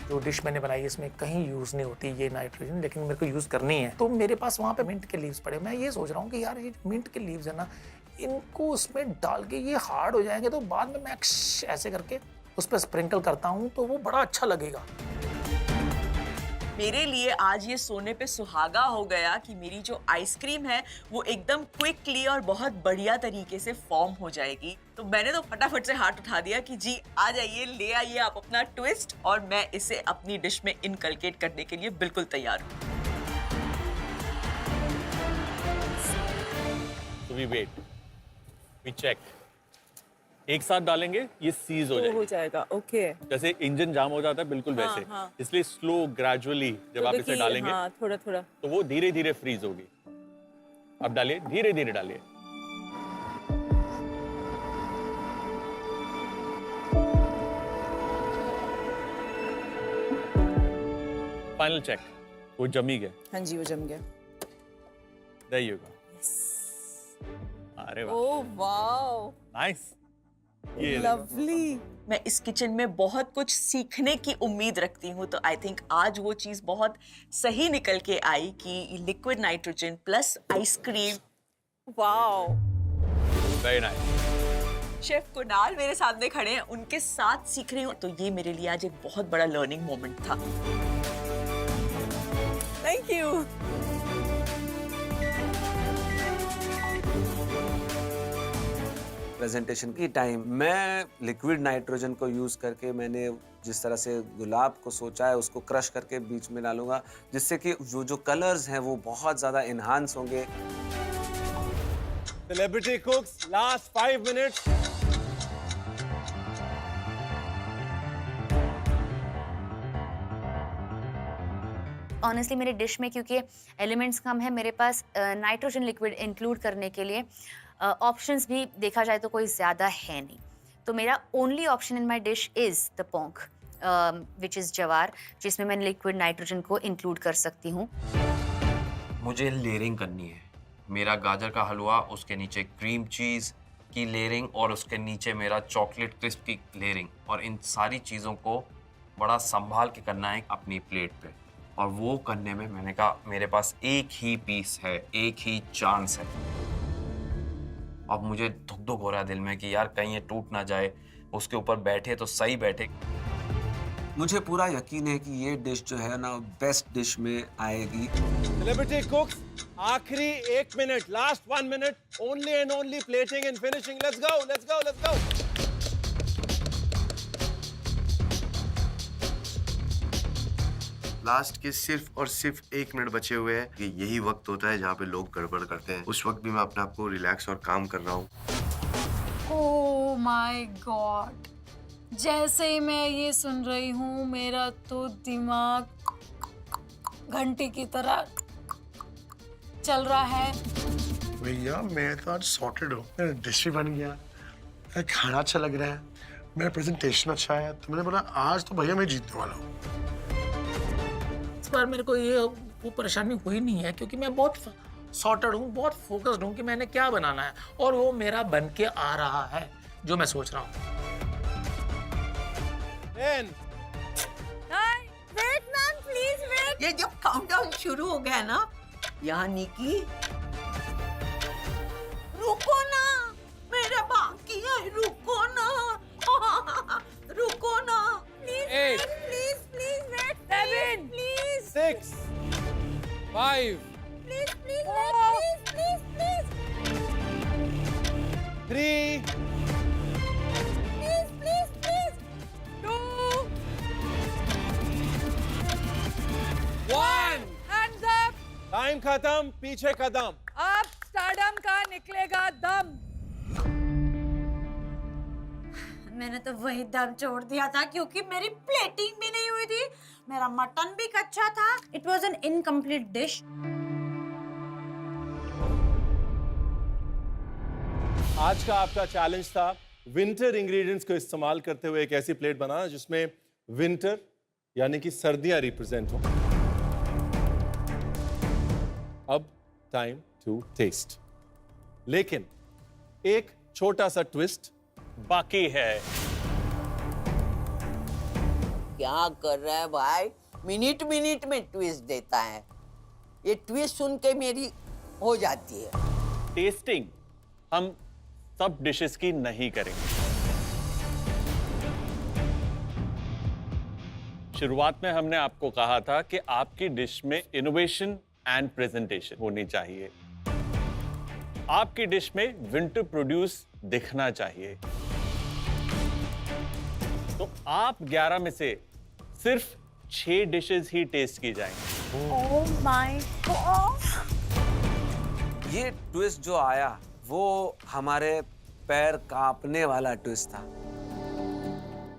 जो डिश मैंने बनाई है इसमें कहीं यूज़ नहीं होती ये नाइट्रोजन, लेकिन मेरे को यूज़ करनी है। तो मेरे पास वहाँ पे मिंट के लीव्स पड़े। मैं ये सोच रहा हूँ कि यार ये मिंट के लीव्स है ना, इनको उसमें डाल के ये हार्ड हो जाएंगे तो बाद में मैं ऐसे करके उस पर स्प्रिंकल करता हूँ तो वो बड़ा अच्छा लगेगा। मेरे लिए आज ये सोने पे सुहागा हो गया कि मेरी जो आइसक्रीम है वो एकदम क्विकली और बहुत बढ़िया तरीके से फॉर्म हो जाएगी। तो मैंने तो फटाफट से हाथ उठा दिया कि जी आ जाइए, ले आइए आप अपना ट्विस्ट, और मैं इसे अपनी डिश में इनकलकेट करने के लिए बिल्कुल तैयार हूँ। So we wait, we check. एक साथ डालेंगे ये सीज हो जाएगा। हो जाएगा, ओके। जैसे इंजन जाम हो जाता है बिल्कुल वैसे। हाँ। इसलिए स्लो ग्रेजुअली जब आप इसे डालेंगे हाँ, थोड़ा थोड़ा तो वो धीरे धीरे फ्रीज होगी। अब डालिए, धीरे धीरे डालिए। फाइनल चेक, वो जमी गया। हाँ जी, वो जम गया। There you go. अरे वाह, ओह वाओ, नाइस। ये लवली। मैं इस किचन में बहुत कुछ सीखने की उम्मीद रखती हूँ, तो आई थिंक आज वो चीज़ बहुत सही निकल के आई कि liquid nitrogen plus ice cream. Wow, very nice. Chef Kunal मेरे सामने खड़े हैं, उनके साथ सीख रही हूँ, तो ये मेरे लिए आज एक बहुत बड़ा लर्निंग मोमेंट था। Thank you. प्रेजेंटेशन की टाइम मैं लिक्विड नाइट्रोजन को यूज़ करके मैंने जिस तरह से गुलाब को सोचा है उसको क्रश करके बीच में डालूंगा, जिससे कि जो कलर्स हैं वो बहुत ज़्यादा इन्हांस होंगे। Celebrity कुक्स, last 5 minutes. ऑनेस्टली मेरे डिश में क्योंकि एलिमेंट्स कम है, मेरे पास नाइट्रोजन लिक्विड इंक्लूड करने के लिए ऑप्शंस भी देखा जाए तो कोई ज़्यादा है नहीं। तो मेरा only option in my dish is the ponk which is jowar, जिसमें मैं लिक्विड नाइट्रोजन को इंक्लूड कर सकती हूँ। मुझे लेयरिंग करनी है। मेरा गाजर का हलवा, उसके नीचे क्रीम चीज़ की लेयरिंग और उसके नीचे मेरा चॉकलेट क्रिस्प की लेयरिंग, और इन सारी चीज़ों को बड़ा संभाल के करना है अपनी प्लेट पे। और वो करने में मैंने कहा मेरे पास एक ही पीस है, एक ही चांस है। अब मुझे धुक धुक हो रहा है दिल में कि यार कहीं ये टूट ना जाए, उसके ऊपर बैठे तो सही बैठे। मुझे पूरा यकीन है कि ये डिश जो है ना बेस्ट डिश में आएगी। सेलिब्रिटी कुक्स, आखिरी 1 minute, last 1 minute, only and only plating and finishing. Let's go, let's go, let's go. Last के सिर्फ और सिर्फ 1 मिनट बचे हुए हैं कि यही वक्त होता है जहाँ पे लोग गड़बड़ करते हैं। उस वक्त भी मैं अपने आप को रिलैक्स और काम कर रहा हूँ। ओह माय गॉड, जैसे ही मैं ये सुन रही हूँ मेरा तो दिमाग घंटी की तरह चल रहा है। भैया मैं तो आज सॉर्टेड हूँ, मेरा डिश भी बन गया, खाना अच्छा लग रहा है, मेरा प्रेजेंटेशन अच्छा है, तो मैंने बोला आज तो भैया मैं जीतने वाला हूँ। इस बार मेरे को ये वो परेशानी हुई नहीं है, क्योंकि मैं बहुत सॉर्टेड हूँ, बहुत फोकस्ड हूँ कि मैंने क्या बनाना है, और वो मेरा बन के आ रहा है जो मैं सोच रहा हूँ। Wait ma'am, please wait. ये जब काउंटडाउन शुरू हो गया ना, यहाँ निकी, रुको ना, मेरा बाकी है, रुको ना, रुको ना, please please please wait, 7 please 6 5 please please wait, please please 3 please please please 2 1 hands up. Time खत्म, पीछे कदम। अब स्टारडम का निकलेगा दम। मैंने तो वही दम छोड़ दिया था क्योंकि मेरी प्लेटिंग भी नहीं हुई थी, मेरा मटन भी कच्चा था। It was an incomplete dish. आज का आपका चैलेंज था विंटर इंग्रेडिएंट्स को इस्तेमाल करते हुए एक ऐसी प्लेट बनाना जिसमें विंटर यानी कि सर्दियां रिप्रेजेंट हो। अब टाइम टू टेस्ट, लेकिन एक छोटा सा ट्विस्ट बाकी है। क्या कर रहा है भाई, मिनट मिनट में ट्विस्ट देता है। ये ट्विस्ट सुन के मेरी हो जाती है। टेस्टिंग हम सब डिशेस की नहीं करेंगे। शुरुआत में हमने आपको कहा था कि आपकी डिश में इनोवेशन एंड प्रेजेंटेशन होनी चाहिए। आपकी डिश में विंटर प्रोड्यूस दिखना चाहिए। तो आप 11 में से सिर्फ 6 डिशेस ही टेस्ट की जाएंगी। Oh my God. ये ट्विस्ट जो आया वो हमारे पैर कांपने वाला ट्विस्ट था।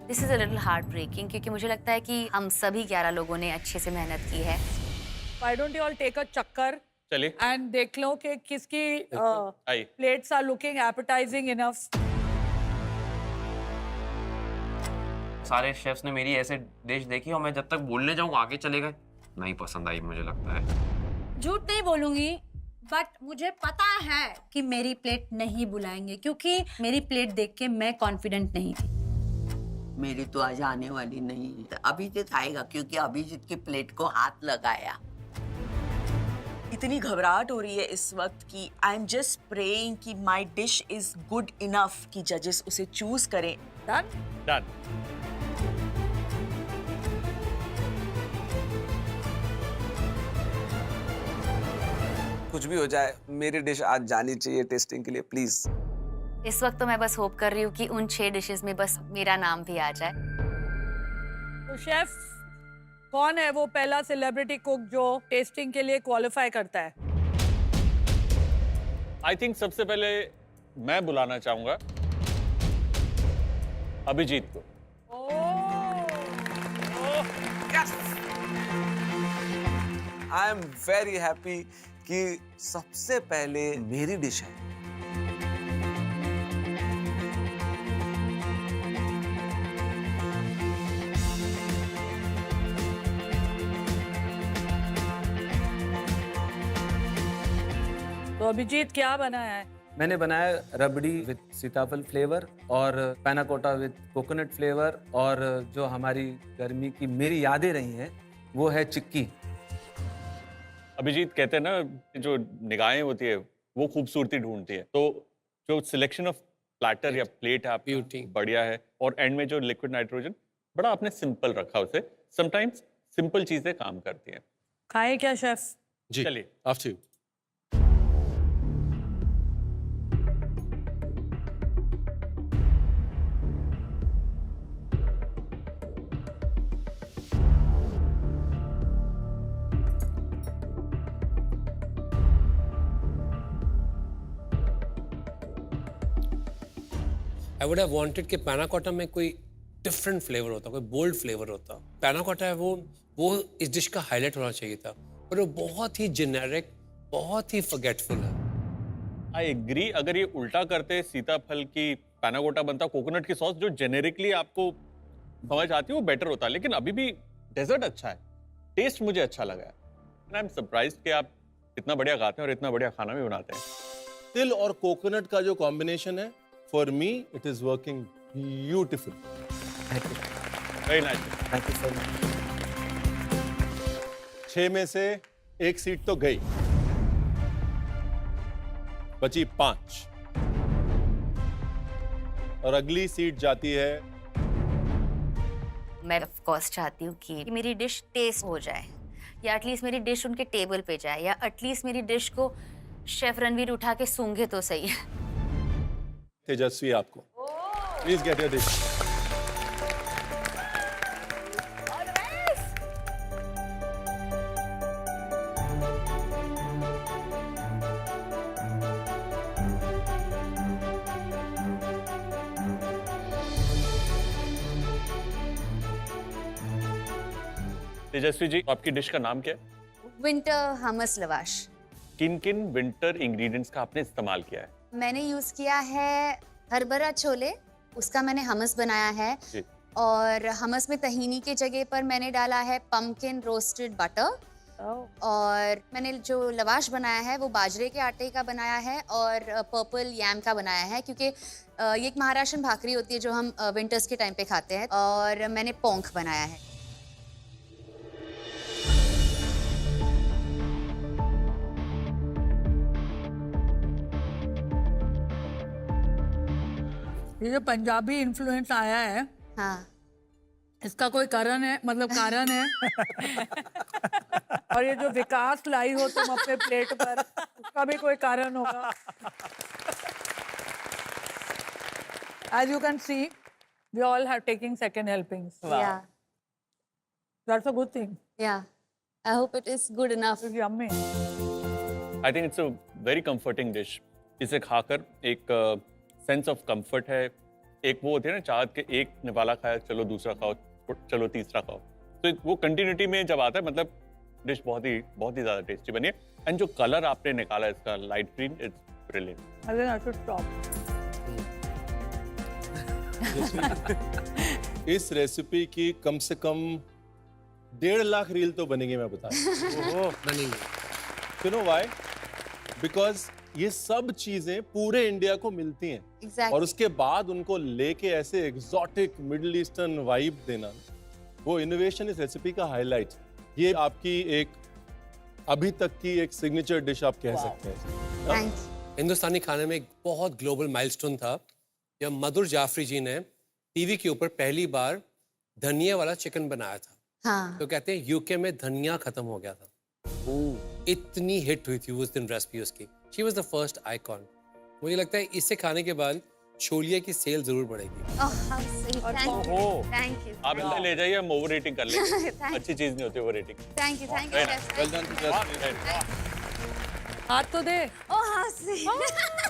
This is a little heartbreaking, क्योंकि मुझे लगता है कि हम सभी 11 लोगों ने अच्छे से मेहनत की है। Why don't you all take a चक्कर चलिए and देख लो कि किसकी आइए। plates are looking appetizing enough. सारे शेफ्स ने मेरी ऐसे डिश देखी और मैं जब तक बोलने जाऊँ आगे चले गए, नहीं पसंद आई मुझे लगता है। झूठ नहीं बोलूंगी, बट मुझे पता है कि मेरी प्लेट नहीं बुलाएंगे क्योंकि मेरी प्लेट देख के मैं कॉन्फिडेंट नहीं थी। मेरी तो आज आने वाली नहीं है। अभिजीत आएगा क्योंकि अभिजीत की प्लेट को हाथ लगाया। इतनी घबराहट हो रही है इस वक्त कि आई एम जस्ट प्रेइंग कि my dish is good enough कि जजेस उसे चूज करें। Done? डन। कुछ भी हो जाए, मेरी डिश आज जानी चाहिए टेस्टिंग के लिए, प्लीज। इस वक्त तो मैं बस होप कर रही हूँ कि उन 6 डिशेस में बस मेरा नाम भी आ जाए। तो शेफ कौन है वो पहला सेलिब्रिटी कुक जो टेस्टिंग के लिए क्वालिफाई करता है? आई थिंक सबसे पहले मैं बुलाना चाहूंगा अभिजीत को। आई एम वेरी हैप्पी कि सबसे पहले मेरी डिश है। तो अभिजीत क्या बनाया है? मैंने बनाया रबड़ी विद सीताफल फ्लेवर और पैनाकोटा विद कोकोनट फ्लेवर, और जो हमारी गर्मी की मेरी यादें रही हैं वो है चिक्की। अभिजीत कहते हैं ना, जो निगाहें होती है वो खूबसूरती ढूंढती है, तो जो सिलेक्शन ऑफ प्लेटर या प्लेट है आपकी बढ़िया है, और एंड में जो लिक्विड नाइट्रोजन बड़ा आपने सिंपल रखा उसे। समटाइम्स सिंपल चीजें काम करती हैं। खाए क्या शेफ? जी चलिए after you. I would have wanted कि पैनाकोटा में कोई डिफरेंट फ्लेवर होता, कोई बोल्ड फ्लेवर होता। पैनाकोटा है वो इस डिश का हाईलाइट होना चाहिए था, पर वो बहुत ही जेनेरिक, बहुत ही फॉरगेटफुल है। I agree. अगर ये उल्टा करते, सीताफल की पैनाकोटा बनता, कोकोनट की सॉस जो जेनेरिकली आपको समझ आती है, वो बेटर होता। लेकिन अभी भी डेजर्ट अच्छा है, टेस्ट मुझे अच्छा लगा एंड आई एम सरप्राइज्ड कि आप इतना बढ़िया गाते हैं और इतना बढ़िया खाना भी बनाते हैं। तिल और कोकोनट का जो कॉम्बिनेशन है, for me it is working beautiful. Very nice. Thank you so much. 6 में से 1 सीट तो गई, बची 5 और अगली सीट जाती है। मैं ऑफ कोर्स चाहती हूँ कि मेरी डिश टेस्ट हो जाए, या एटलीस्ट मेरी डिश उनके टेबल पे जाए, या एटलीस्ट मेरी डिश को शेफ रणवीर उठा के सूंघे तो सही है। तेजस्वी, आपको please get your dish. Tejashwi ji, आपकी डिश का नाम क्या है? विंटर हमस लवाश। किन किन विंटर इंग्रेडिएंट्स का आपने इस्तेमाल किया है? मैंने यूज किया है हरभरा छोले, उसका मैंने हमस बनाया है। जी। और हमस में तहीनी की जगह पर मैंने डाला है पंपकिन रोस्टेड बटर। और मैंने जो लवाश बनाया है वो बाजरे के आटे का बनाया है और पर्पल यैम का बनाया है, क्योंकि ये एक महाराष्ट्रन भाकरी होती है जो हम विंटर्स के टाइम पे खाते हैं। और मैंने पोंख बनाया है। ये जो पंजाबी इन्फ्लुएंस आया है, हाँ, इसका कोई कारण है, मतलब कारण है? और ये जो विकास लाई हो तुम अपने प्लेट पर, उसका भी कोई कारण होगा। As you can see, we all are taking second helpings. yeah, That's a good thing. yeah. I hope it is good enough. It's yummy. I think it's a very comforting dish. इसे खाकर एक सेंस ऑफ कंफर्ट है। एक वो होती है ना चाहत के, एक निवाला खाया चलो दूसरा खाओ, चलो तीसरा खाओ, तो वो कंटिन्यूटी में जब आता है, मतलब डिश बहुत ही ज़्यादा टेस्टी बनी है। एंड जो कलर आपने निकाला इसका light green, it's brilliant. I think I should stop. इस रेसिपी की कम से कम 1.5 लाख रील तो बनेंगे, मैं बता रहा हूं। बनेंगे। You know why? Because ये सब चीजें पूरे इंडिया को मिलती हैं। Exactly. और उसके बाद उनको लेके ऐसे एग्जॉटिक मिडिल ईस्टर्न वाइब देना, वो इनोवेशन इस रेसिपी का हाईलाइट। ये आपकी एक अभी तक की एक सिग्नेचर डिश आप कह सकते हैं। Thank you. हिंदुस्तानी खाने में एक बहुत ग्लोबल माइलस्टोन था जब मधुर जाफरी जी ने टीवी के ऊपर पहली बार धनिया वाला चिकन बनाया था। हाँ। तो कहते हैं यूके में धनिया खत्म हो गया था। इतनी हिट हुई थी उस दिन रेसिपी उसकी। She was the first icon. मुझे लगता है इससे खाने के बाद छोलिए की सेल जरूर बढ़ेगी। Oh, how sweet. Thank you. Thank you. आप इतना ले जाइए, हम ओवर रेटिंग कर लेंगे। Thank अच्छी चीज नहीं होती over rating. Thank you. Thank you. chef. Well done, Tejas. हाथ तो दे, Oh, how sweet.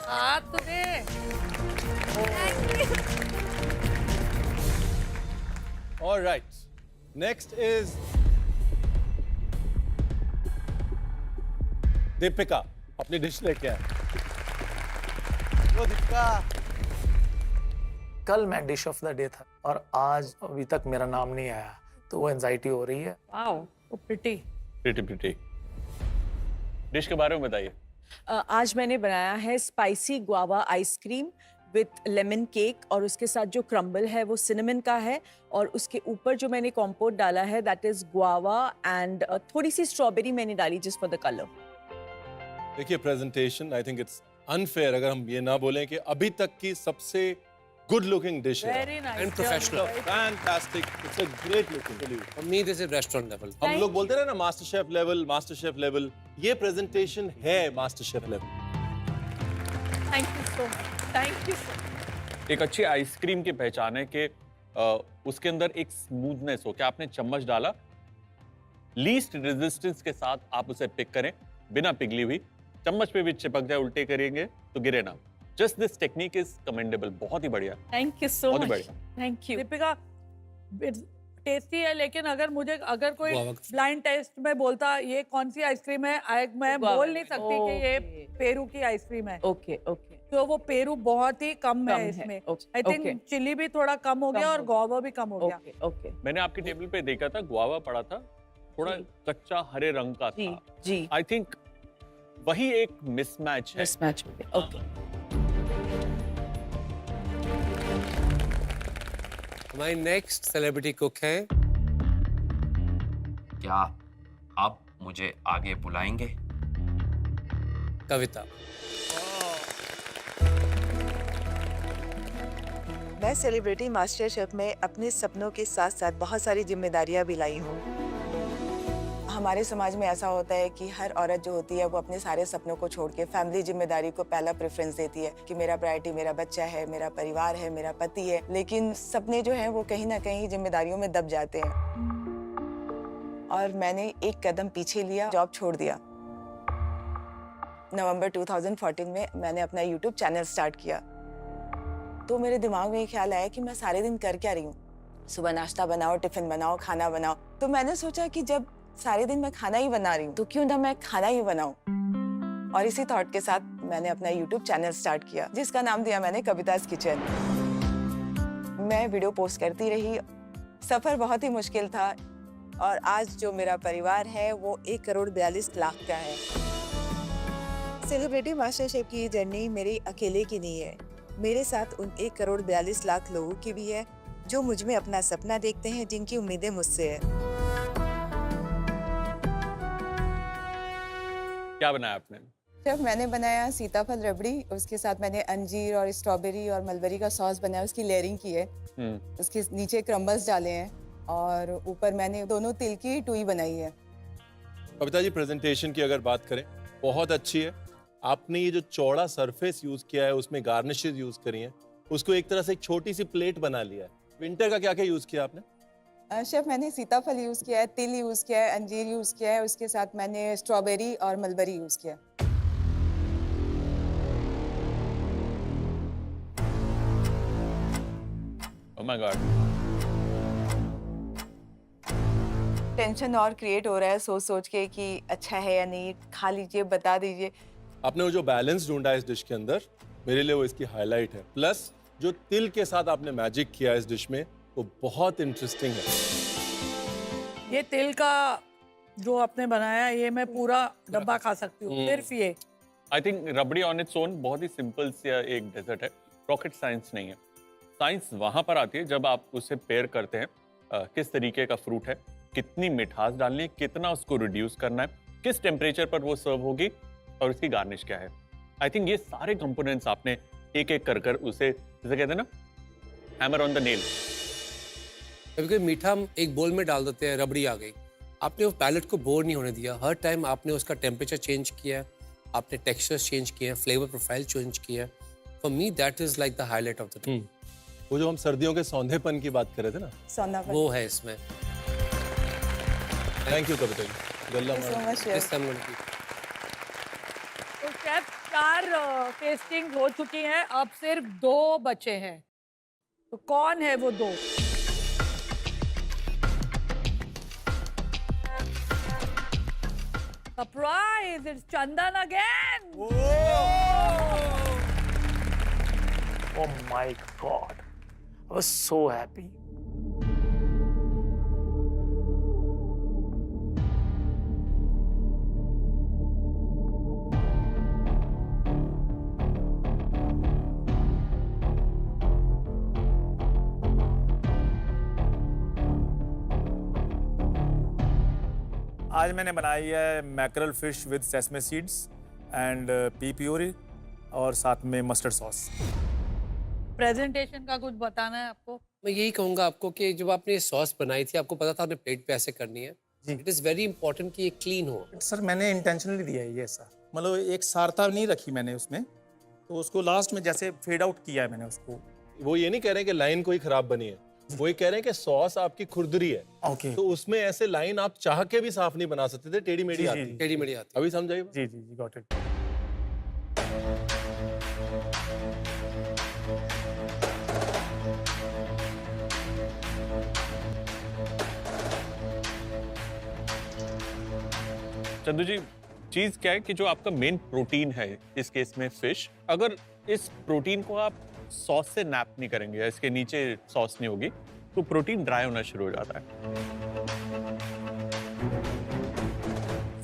हाथ तो दे। Thank you. All right. Next is Deepika, अपनी डिश लेके आए। दीपिका, कल मैं डिश ऑफ द डे था और आज अभी तक मेरा नाम नहीं आया, तो वो एंजाइटी हो रही है। Wow, so pretty. Pretty. Dish के बारे में बताइए। आज मैंने बनाया है spicy guava ice cream with lemon cake, और उसके साथ जो क्रम्बल है वो सिनेमन का है, और उसके ऊपर जो मैंने कॉम्पोट डाला है दैट इज गुआवा एंड थोड़ी सी स्ट्रॉबेरी मैंने डाली जस्ट फॉर द कलर। देखिए presentation, I think it's unfair अगर हम ये ना बोलें कि अभी तक की सबसे गुड लुकिंग डिश है। Very nice. And professional. Fantastic, it's a great looking. For me this is restaurant level. हम लोग बोलते हैं ना मास्टर शेफ लेवल, ये प्रेजेंटेशन है master chef level. Thank you so much. Thank you so much. एक अच्छी आइसक्रीम की पहचान है कि उसके अंदर एक स्मूथनेस हो। क्या आपने चम्मच डाला, लीस्ट रेजिस्टेंस के साथ आप उसे पिक करें, बिना पिघली हुई। चम्मच पे भी चिपक जाए, उल्टे करेंगे तो गिरे ना। Just this technique is commendable. बहुत ही बढ़िया। थैंक यू सो बहुत ही मच। बढ़िया। Thank you. दीपिका, टेस्टी है, लेकिन अगर कोई गुआवा। ब्लाइंड टेस्ट में बोलता ये कौन सी आइसक्रीम है, मैं गुआवा। बोल नहीं सकती कि ये Okay. पेरू की आइसक्रीम है। Okay okay. तो वो पेरू बहुत ही कम कम है है, इसमें। okay, I think okay. Chilli भी थोड़ा कम हो कम गया और हो गुआवा भी कम हो गया। Okay okay. मैंने आपकी टेबल पे देखा था, गुआवा पड़ा था, थोड़ा कच्चा हरे रंग का था। जी आई थिंक वही एक मिसमैच है। मिसमैच हो गया। ओके हमारी नेक्स्ट सेलिब्रिटी कुक है क्या आप मुझे आगे बुलाएंगे? कविता। मैं सेलिब्रिटी मास्टर शेफ में अपने सपनों के साथ साथ बहुत सारी जिम्मेदारियां भी लाई हूँ। हमारे समाज में ऐसा होता है कि हर औरत जो होती है वो अपने सारे सपनों को छोड़ के फैमिली जिम्मेदारी को पहला प्रेफरेंस देती है कि मेरा प्रायोरिटी मेरा बच्चा है, मेरा परिवार है, मेरा पति है। लेकिन सपने जो हैं वो कहीं ना कहीं जिम्मेदारियों में दब जाते हैं और मैंने एक कदम पीछे लिया, जॉब छोड़ दिया। नवंबर 2014 में मैंने अपना YouTube चैनल स्टार्ट किया। तो मेरे दिमाग में ये ख्याल आया कि मैं सारे दिन कर क्या रही हूँ, सुबह नाश्ता बनाओ, टिफिन बनाओ, खाना बनाओ। तो मैंने सोचा कि जब सारे दिन मैं खाना ही बना रही हूँ तो क्यों ना मैं खाना ही बनाऊं। और इसी थॉट के साथ मैंने अपना YouTube चैनल स्टार्ट किया जिसका नाम दिया मैंने कविता's किचन। मैं वीडियो पोस्ट करती रही। सफर बहुत ही मुश्किल था और आज जो मेरा परिवार है वो 1,42,00,000 का है। सेलिब्रिटी मास्टर शेफ की जर्नी मेरी अकेले की नहीं है, मेरे साथ उन 1,42,00,000 लोगों की भी है जो मुझ में अपना सपना देखते हैं, जिनकी उम्मीदें मुझसे है। क्या बनाया आपने? शेफ मैंने बनाया सीताफल रबड़ी, उसके साथ मैंने अंजीर और स्ट्रॉबेरी और मलबरी का सॉस बनाया, उसकी लेयरिंग की है। उसके नीचे क्रम्बल्स डाले हैं और ऊपर मैंने दोनों तिल की टुई बनाई है। कविता जी, प्रेजेंटेशन की अगर बात करें बहुत अच्छी है। आपने ये जो चौड़ा सरफेस यूज किया है उसमें गार्निशेस यूज करी हैं, उसको एक तरह से एक छोटी सी प्लेट बना लिया है। विंटर का क्या क्या यूज किया आपने? शेफ मैंने सीताफल यूज किया है, तिल यूज किया है, अंजीर यूज किया है, उसके साथ मैंने स्ट्रॉबेरी और मलबरी यूज किया। ओह माय गॉड। टेंशन और क्रिएट हो रहा है सोच सोच के कि अच्छा है या नहीं, खा लीजिए, बता दीजिए। आपने वो जो बैलेंस ढूंढा है इस डिश के अंदर, मेरे लिए वो इसकी हाईलाइट है। प्लस जो तिल के साथ आपने मैजिक किया है इस डिश में, वो बहुत इंटरेस्टिंग है। ये तिल का जो आपने बनाया ये मैं पूरा डब्बा खा सकती हूँ, सिर्फ ये। I think rabri on its own बहुत ही सिंपल सा एक डेजर्ट है, रॉकेट साइंस नहीं है। साइंस वहां पर आती है जब आप उसे पेयर करते हैं, किस तरीके का फ्रूट है, कितनी मिठास डालनी है, कितना उसको रिड्यूस करना है, किस टेम्परेचर पर वो सर्व होगी और उसकी गार्निश क्या है। आई थिंक ये सारे कंपोनेंट्स आपने एक एक कर उसे, जैसे कहते हैं ना, हैमर ऑन द नेल। कभी मीठा हम एक बोल में डाल देते हैं, रबड़ी आ गई। आपने वो पैलेट को बोर नहीं होने दिया, हर टाइम आपने उसका टेम्परेचर चेंज किया, आपने टेक्सचर्स चेंज किए, फ्लेवर प्रोफाइल चेंज किया। For me that is like the highlight of the day. वो जो हम सर्दियों के सौंधेपन की बात कर रहे थे ना, सौंधापन, वो है इसमें। Thank you Kavita ji. गल्ला मार। तो शेफ 4 टेस्टिंग हो चुकी हैं, अब सिर्फ 2 बचे हैं। तो कौन है वो 2? Surprise! It's Chandan again! Oh my God. I was so happy. आज मैंने बनाई है mackerel fish with sesame seeds and P puree और साथ में मस्टर्ड सॉस। प्रेजेंटेशन का कुछ बताना है आपको? मैं यही कहूँगा आपको कि जब आपने ये सॉस बनाई थी, आपको पता था आपने प्लेट पे ऐसे करनी है। इट इज़ वेरी इंपॉर्टेंट कि ये क्लीन हो। सर मैंने इंटेंशनली दिया है ये ऐसा, मतलब एक सारता नहीं रखी मैंने उसमें, तो उसको लास्ट में जैसे फेड आउट किया है मैंने उसको। वो ये नहीं कह रहे कि लाइन कोई खराब बनी है, वो ये कह रहे हैं कि सॉस आपकी खुरदरी है। ओके। तो उसमें ऐसे लाइन आप चाह के भी साफ नहीं बना सकते थे, टेढ़ी मेढ़ी आती। टेढ़ी मेढ़ी आती। अभी समझाइए। जी जी जी, गॉट इट। चंदू जी, चीज क्या है कि जो आपका मेन प्रोटीन है इस केस में फिश, अगर इस प्रोटीन को आप सॉस से नैप नहीं करेंगे या इसके नीचे सॉस नहीं होगी तो प्रोटीन ड्राई होना शुरू हो जाता है।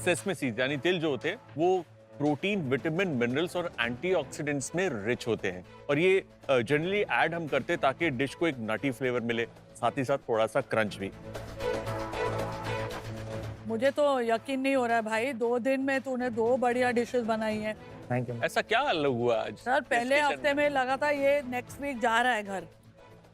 सेसमे सीड्स यानी तिल जो होते हैं वो प्रोटीन, विटामिन, मिनरल्स और एंटीऑक्सीडेंट्स में रिच होते हैं और ये जनरली ऐड हम करते हैं ताकि डिश को एक नटी फ्लेवर मिले, साथ ही साथ थोड़ा सा क्रंच भी। मुझे तो यकीन नहीं हो रहा है भाई, 2 दिन में तूने 2 बढ़िया डिशेस बनाई हैं। Thank you. ऐसा क्या अलग हुआ आज? सर पहले हफ्ते में लगा था ये नेक्स्ट वीक जा रहा है घर,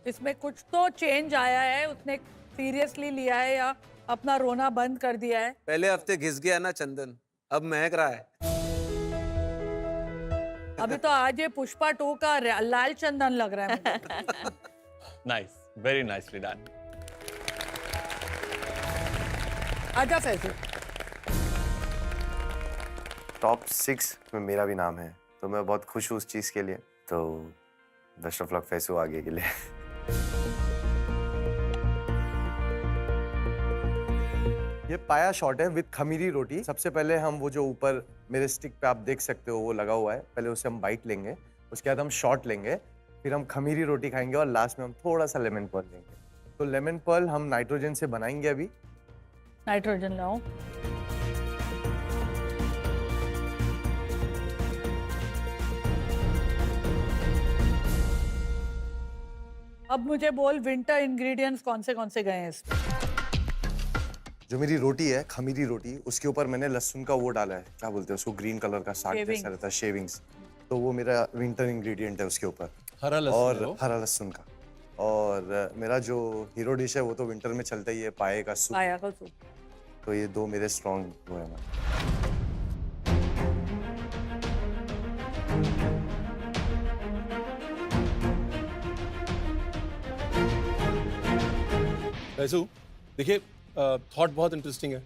इसमें कुछ तो चेंज आया है, उसने सीरियसली लिया है या अपना रोना बंद कर दिया है? पहले हफ्ते घिस गया ना चंदन, अब महक रहा है। अभी तो आज ये पुष्पा 2 का लाल चंदन लग रहा है मुझे। Nice, very nicely done. आजा फैजू। टॉप 6 में मेरा भी नाम है, तो मैं बहुत खुश हूँ उस चीज़ के लिए। तो बेस्ट ऑफ लक फैसू आगे के लिए। ये पाया शॉट है विद खमीरी रोटी। सबसे पहले हम वो जो ऊपर मेरे स्टिक पे आप देख सकते हो वो लगा हुआ है, पहले उसे हम बाइट लेंगे, उसके बाद हम शॉट लेंगे, फिर हम खमीरी रोटी खाएंगे और लास्ट में हम थोड़ा सा लेमन पर्ल लेंगे। तो लेमन पर्ल हम नाइट्रोजन से बनाएंगे अभी। नाइट्रोजन लाओ। अब मुझे बोल विंटर इंग्रेडिएंट्स कौन से गए हैं इसमें? जो मेरी रोटी है खमीरी रोटी, उसके ऊपर मैंने लहसुन का वो डाला है, क्या बोलते हैं उसको, ग्रीन कलर का साग जैसा रहता है, शेविंग्स। तो वो मेरा विंटर इंग्रेडिएंट है उसके ऊपर, हरा लहसुन और हरा लहसुन का। और मेरा जो हीरो डिश है वो तो विंटर में चलता ही है, पाए का सूप। पाया का सूप। तो ये 2 मेरे स्ट्रॉन्ग वो है ना। वैसु देखिए, थॉट बहुत इंटरेस्टिंग है,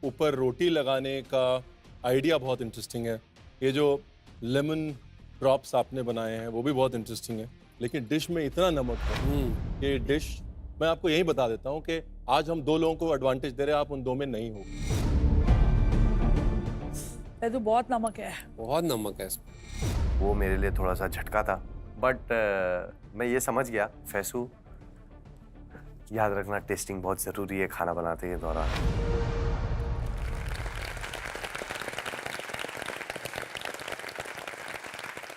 ऊपर रोटी लगाने का आइडिया बहुत इंटरेस्टिंग है, ये जो लेमन ड्रॉप्स आपने बनाए हैं वो भी बहुत इंटरेस्टिंग है, लेकिन डिश में इतना नमक है ये डिश, मैं आपको यही बता देता हूँ कि आज हम 2 लोगों को एडवांटेज दे रहे हैं, आप उन 2 में नहीं हो। तो बहुत नमक है, बहुत नमक है इसमें। वो मेरे लिए थोड़ा सा झटका था, बट मैं ये समझ गया फैसू, याद रखना टेस्टिंग बहुत जरूरी है खाना बनाते के दौरान।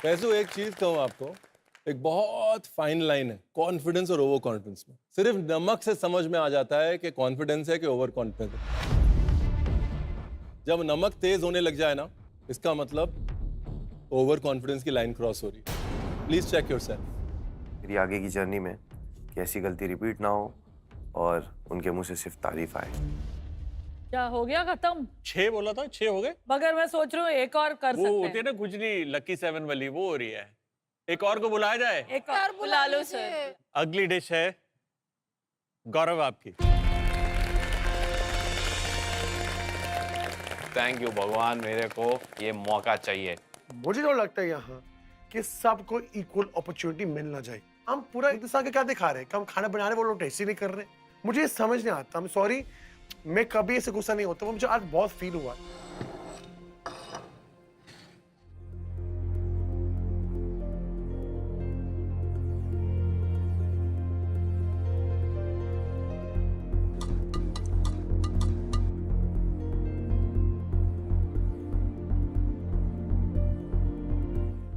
वैसे एक चीज कहूँ आपको, एक बहुत फाइन लाइन है कॉन्फिडेंस और ओवर कॉन्फिडेंस में। सिर्फ नमक से समझ में आ जाता है कि कॉन्फिडेंस है कि ओवर कॉन्फिडेंस है। जब नमक तेज होने लग जाए ना, इसका मतलब ओवर कॉन्फिडेंस की लाइन क्रॉस हो रही है। Please check yourself. मेरी आगे की जर्नी में कि ऐसी गलती रिपीट ना हो और उनके मुंह से सिर्फ तारीफ आए। क्या हो गया खत्म? 6 बोला था, 6 हो गए। मगर मैं सोच रही हूँ एक और कर सकते हैं। वो होती है ना गुजरी लकी 7 वाली, वो हो रही है। एक और को बुलाया जाए? एक और बुला लो सर। अगली डिश है गौरव आपकी। थैंक यू भगवान, मेरे को ये मौका चाहिए। मुझे जो लगता है यहाँ कि सबको इक्वल अपॉर्चुनिटी मिलना चाहिए। हम पूरा एक दूसरे के क्या दिखा रहे हैं कि हम खाना बना रहे वो लोग टेस्ट ही नहीं कर रहे। मुझे ये समझ नहीं आता, सॉरी, मैं कभी ऐसे गुस्सा नहीं होता, मुझे आज बहुत फील हुआ।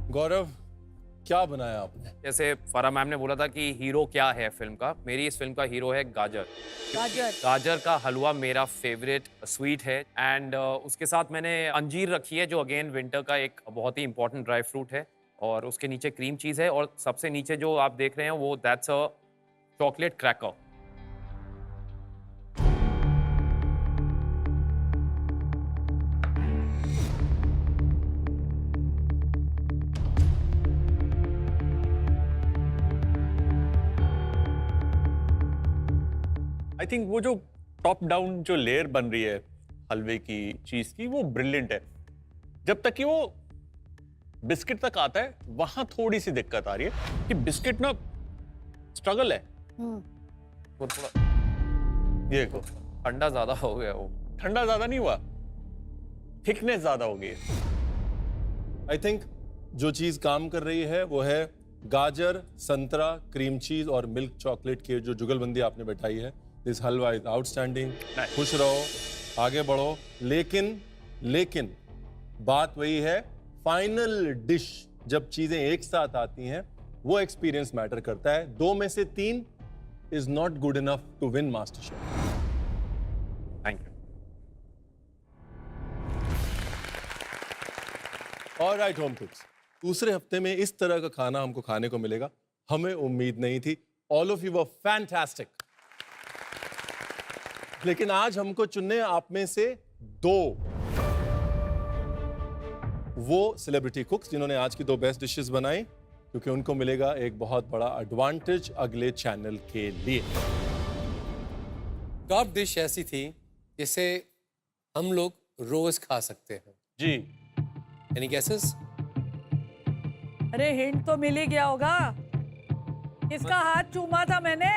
गौरव, क्या बनाया आपने? जैसे फरा मैम ने बोला था कि हीरो क्या है फिल्म का, मेरी इस फिल्म का हीरो है गाजर। गाजर का हलवा मेरा फेवरेट स्वीट है। एंड उसके साथ मैंने अंजीर रखी है, जो अगेन विंटर का एक बहुत ही इंपॉर्टेंट ड्राई फ्रूट है। और उसके नीचे क्रीम चीज़ है, और सबसे नीचे जो आप देख रहे हैं वो that's a chocolate cracker. I think वो जो टॉप डाउन जो लेयर बन रही है हलवे की, चीज की, वो ब्रिलियंट है। जब तक कि वो बिस्किट तक आता है वहां थोड़ी सी दिक्कत आ रही है कि बिस्किट ना स्ट्रगल है। वो थोड़ा ये देखो, ठंडा ज्यादा हो गया। वो ठंडा ज्यादा नहीं हुआ, थिकनेस ज्यादा हो गई है। आई थिंक जो चीज काम कर रही है वो है गाजर, संतरा, क्रीम चीज और मिल्क चॉकलेट की जो जुगलबंदी आपने बैठाई है, दिस हलवा इज आउटस्टैंडिंग। खुश रहो, आगे बढ़ो, लेकिन बात वही है, फाइनल डिश जब चीजें एक साथ आती हैं वो एक्सपीरियंस मैटर करता है। 2 में से 3 is not good enough to win MasterChef. Thank you. Alright home cooks, दूसरे हफ्ते में इस तरह का खाना हमको खाने को मिलेगा, हमें उम्मीद नहीं थी। All of you were fantastic. लेकिन आज हमको चुनने आप में से 2 वो सेलिब्रिटी कुक्स जिन्होंने आज की 2 बेस्ट डिशेस बनाई, क्योंकि उनको मिलेगा एक बहुत बड़ा एडवांटेज अगले चैनल के लिए। टॉप डिश ऐसी थी जिसे हम लोग रोज खा सकते हैं। जी। Any guesses? अरे हिंट तो मिल ही गया होगा, किसका हाथ चूमा था मैंने?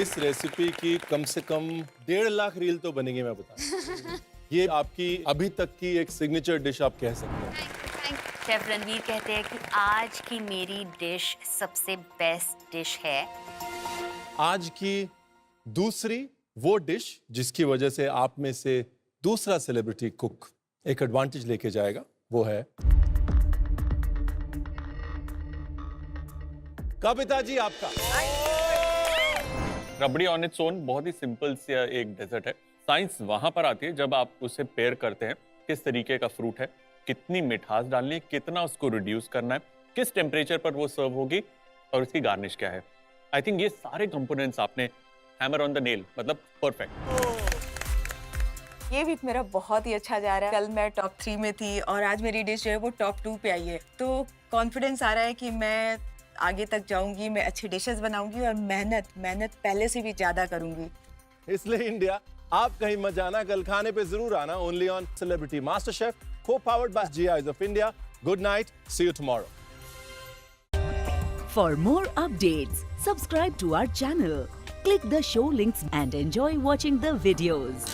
इस रेसिपी की कम से कम 1.5 लाख रील तो बनेगी, मैं बता। ये आपकी अभी तक की एक सिग्नेचर डिश आप कह सकते हैं। शेफ रणवीर कहते हैं कि आज की मेरी डिश सबसे बेस्ट डिश है। आज की दूसरी वो डिश जिसकी वजह से आप में से दूसरा सेलिब्रिटी कुक एक एडवांटेज लेके जाएगा, वो है कविता जी आपका। रबड़ी ऑन इट्स ओन बहुत ही सिंपल सा एक डेजर्ट है। साइंस वहां पर आती है जब आप उसे पेयर करते हैं, किस तरीके का फ्रूट है, कितनी मिठास डालनी है, कितना उसको रिड्यूस करना है, किस टेम्परेचर पर वो सर्व होगी और उसकी गार्निश क्या है। आई थिंक ये सारे कंपोनेंट्स आपने हैमर ऑन द नेल, मतलब परफेक्ट। ये वीक मेरा बहुत ही अच्छा जा रहा है। कल मैं टॉप 3 में थी और आज मेरी डिश जो है वो टॉप 2 पे आई है, तो कॉन्फिडेंस आ रहा है कि मैं आगे तक जाऊंगी, मैं अच्छी डिशेस बनाऊंगी और मेहनत पहले से भी ज्यादा करूंगी। इसलिए इंडिया, आप कहीं मत जाना, कल खाने पे जरूर आना। Only on celebrity master chef, co-powered by GIs of India. Good night, see you tomorrow. For more updates, subscribe to our channel, click the show links and enjoy watching the videos.